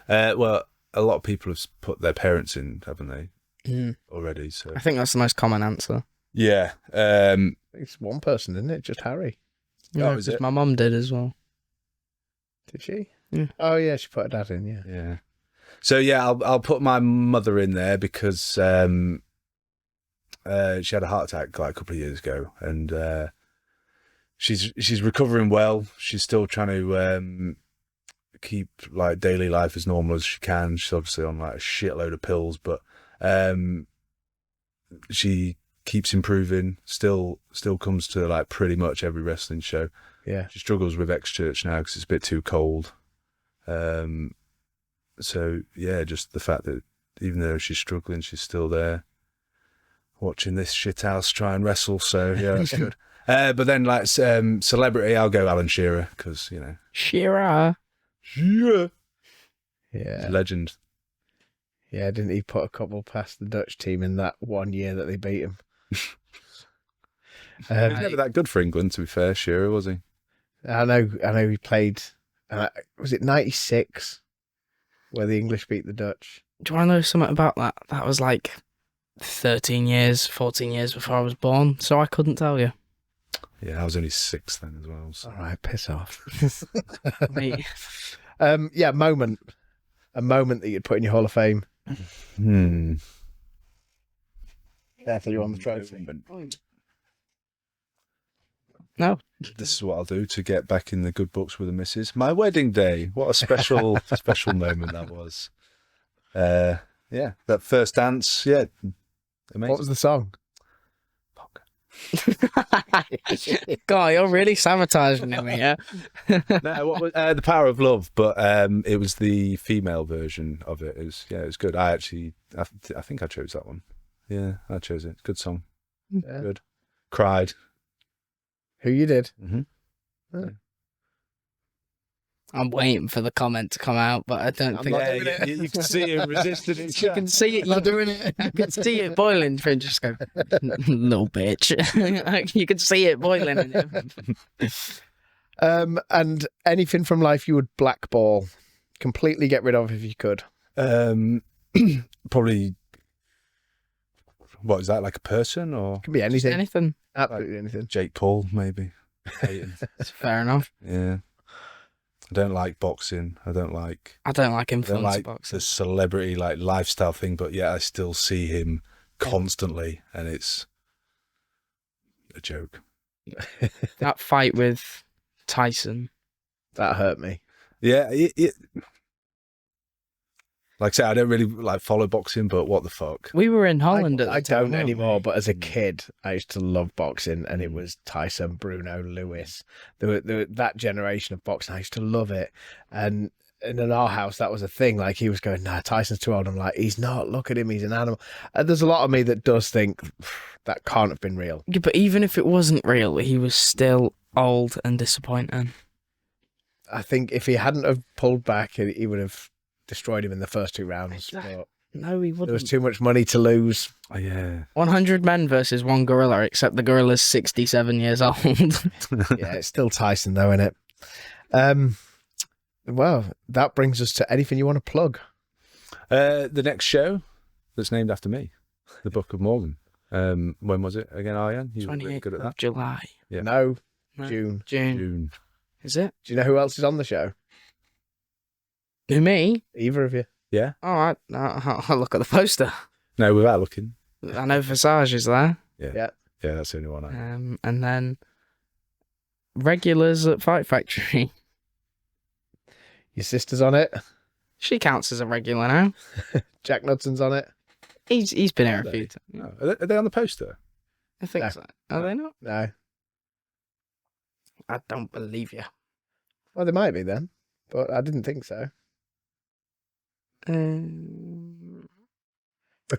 Well, a lot of people have put their parents in, haven't they, already? So I think that's the most common answer. Yeah. It's one person, isn't it? Just Harry. Yeah, because my mum did as well. Did she? Yeah. Oh, yeah, she put her dad in, yeah. Yeah. So, yeah, I'll put my mother in there because she had a heart attack like a couple of years ago, and she's recovering well. She's still trying to keep like daily life as normal as she can. She's obviously on like a shitload of pills, but she keeps improving. Still comes to like pretty much every wrestling show. Yeah, she struggles with X-Church now because it's a bit too cold. So yeah, just the fact that even though she's struggling, she's still there watching this shithouse try and wrestle. So yeah, that's good. But then like celebrity, I'll go Alan Shearer because Shearer. Yeah. Yeah. Legend. Yeah, didn't he put a couple past the Dutch team in that 1 year that they beat him? He was never that good for England, to be fair, Shearer, was he? I know he played, was it 96 where the English beat the Dutch? Do you want to know something about that? That was like 14 years before I was born, so I couldn't tell you. Yeah, I was only 6 then as well. So. All right, piss off. Mate. Yeah, moment. A moment that you'd put in your Hall of Fame. Careful, you're on the trophy. No. This is what I'll do to get back in the good books with the missus. My wedding day. What a special moment that was. Yeah, that first dance. Yeah, amazing. What was the song? God, you're really sabotaging me, yeah? No, what was The Power of Love, but it was the female version of it. It was good. I think I chose that one. Yeah, I chose it. Good song. Yeah. Good. Cried. Who you did? Mm-hmm. Yeah. I'm waiting for the comment to come out, but I don't think. Yeah, you can see him resisting it. You can see it. I'm not doing it. You can see it boiling for him. Just go, little bitch. You can see it boiling in him. And anything from life you would blackball, completely get rid of if you could. Probably. What is that, like a person or? Could be anything. Anything. Absolutely like anything. Jake Paul, maybe. That's fair enough. Yeah. I don't like boxing. I don't like influencer boxing. The celebrity like lifestyle thing, but yeah, I still see him constantly, and it's a joke. That fight with Tyson. That hurt me. Yeah, like I say, I don't really like follow boxing, but what the fuck? We were in Holland at I the time, don't weren't anymore, we? but as a kid, I used to love boxing, and it was Tyson, Bruno, Lewis. That generation of boxing, I used to love it. And in our house, that was a thing. Like, he was going, nah, Tyson's too old. I'm like, he's not. Look at him. He's an animal. And there's a lot of me that does think that can't have been real. Yeah, but even if it wasn't real, he was still old and disappointing. I think if he hadn't have pulled back, he would have destroyed him in the first 2 rounds. But No, he there was wouldn't. too much money to lose. Oh, yeah. 100 men versus 1 gorilla, except the gorilla's 67 years old. Yeah, it's still Tyson, though, isn't it? Well, that brings us to anything you want to plug. The next show that's named after me, the Book of Mormon. When was it again, Arjan? You were really 28th good at of that. July. Yeah. No, No. June. June. Is it? Do you know who else is on the show? Who, me? Either of you? Yeah. Oh, I'll look at the poster. No, without looking. I know Visage is there. Yeah, that's the only one. And then regulars at Fight Factory. Your sister's on it. She counts as a regular now. Jack Nudson's on it. He's been here Are a they? few times. No. Are they on the poster? I think No. so. Are they not? No. I don't believe you. Well, they might be then, but I didn't think so. Because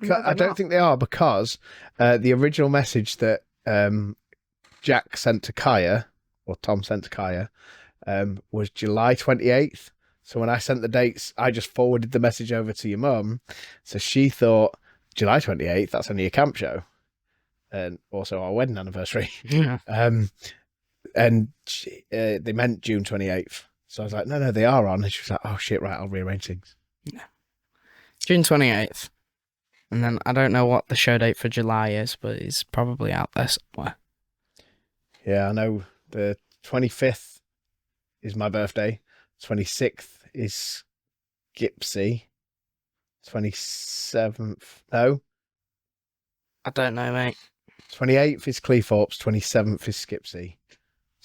No, I they're don't not. think they are, because the original message that Jack sent to Kaya, or Tom sent to Kaya, was July 28th. So when I sent the dates, I just forwarded the message over to your mum. So she thought, July 28th, that's only a camp show. And also our wedding anniversary. Yeah. And they meant June 28th. So I was like, no, they are on. And she was like, oh shit, right, I'll rearrange things. June 28th. And then I don't know what the show date for July is, but it's probably out there somewhere. Yeah, I know the 25th is my birthday. 26th is Gipsy. 27th, no. I don't know, mate. 28th is Cleethorpes. 27th is Skipsy.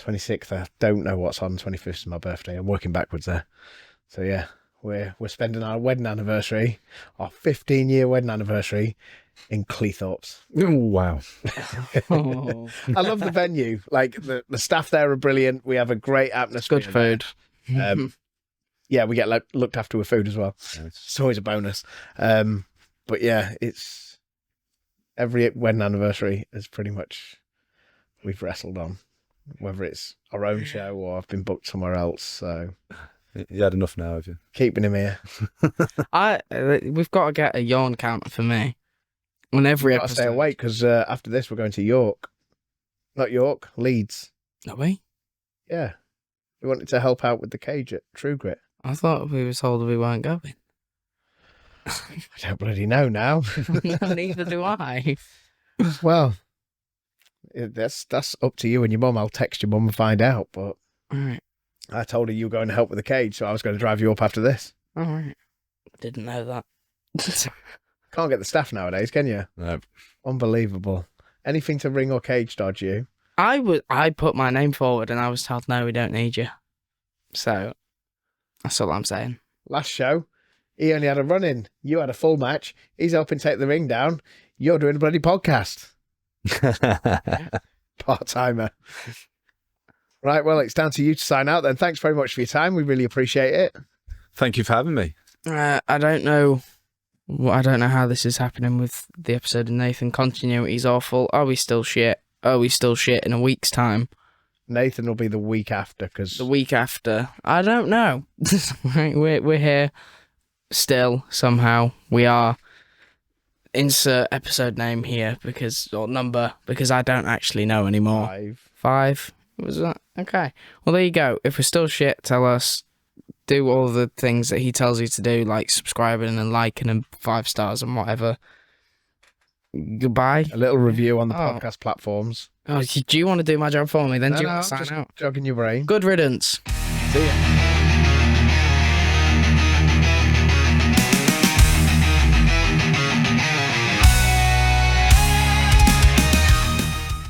26th, I don't know what's on. 25th is my birthday. I'm working backwards there. So yeah, we're spending our wedding anniversary, our 15-year wedding anniversary, in Cleethorpes. Oh, wow. Oh, I love the venue. Like the staff there are brilliant. We have a great atmosphere. good food. Yeah, we get looked after with food as well. It's always a bonus. But yeah, it's every wedding anniversary is pretty much we've wrestled on, whether it's our own show or I've been booked somewhere else. So You had enough now, have you? keeping him here. We've got to get a yawn counter for me. On every We've got to episode. stay awake because after this we're going to York. Not York, Leeds. Are we? Yeah. We wanted to help out with the cage at True Grit. I thought we were told we weren't going. I don't bloody know now. No, neither do I. Well, that's up to you and your mum. I'll text your mum and find out. But All right. I told her you were going to help with the cage, so I was going to drive you up after this. All right. Didn't know that. Can't get the staff nowadays, can you? No. Unbelievable. Anything to ring or cage dodge you? I put my name forward and I was told, no, we don't need you. So, that's all I'm saying. Last show, he only had a run in. You had a full match. He's helping take the ring down. You're doing a bloody podcast. Part-timer. Right, well, it's down to you to sign out then. Thanks very much for your time. We really appreciate it. Thank you for having me. I don't know. I don't know how this is happening with the episode of Nathan. Continuity's awful. Are we still shit? Are we still shit in a week's time? Nathan will be the week after because The week after? I don't know. Right, we're here still somehow. We are. Insert episode name here or number because I don't actually know anymore. 5. What was that? Okay. Well, there you go. If we're still shit, tell us. Do all the things that he tells you to do, like subscribing and liking and 5 stars and whatever. Goodbye. A little review on the Oh. podcast platforms. Oh, do you want to do my job for me? Then do you want to sign just out? jogging your brain. Good riddance. See ya.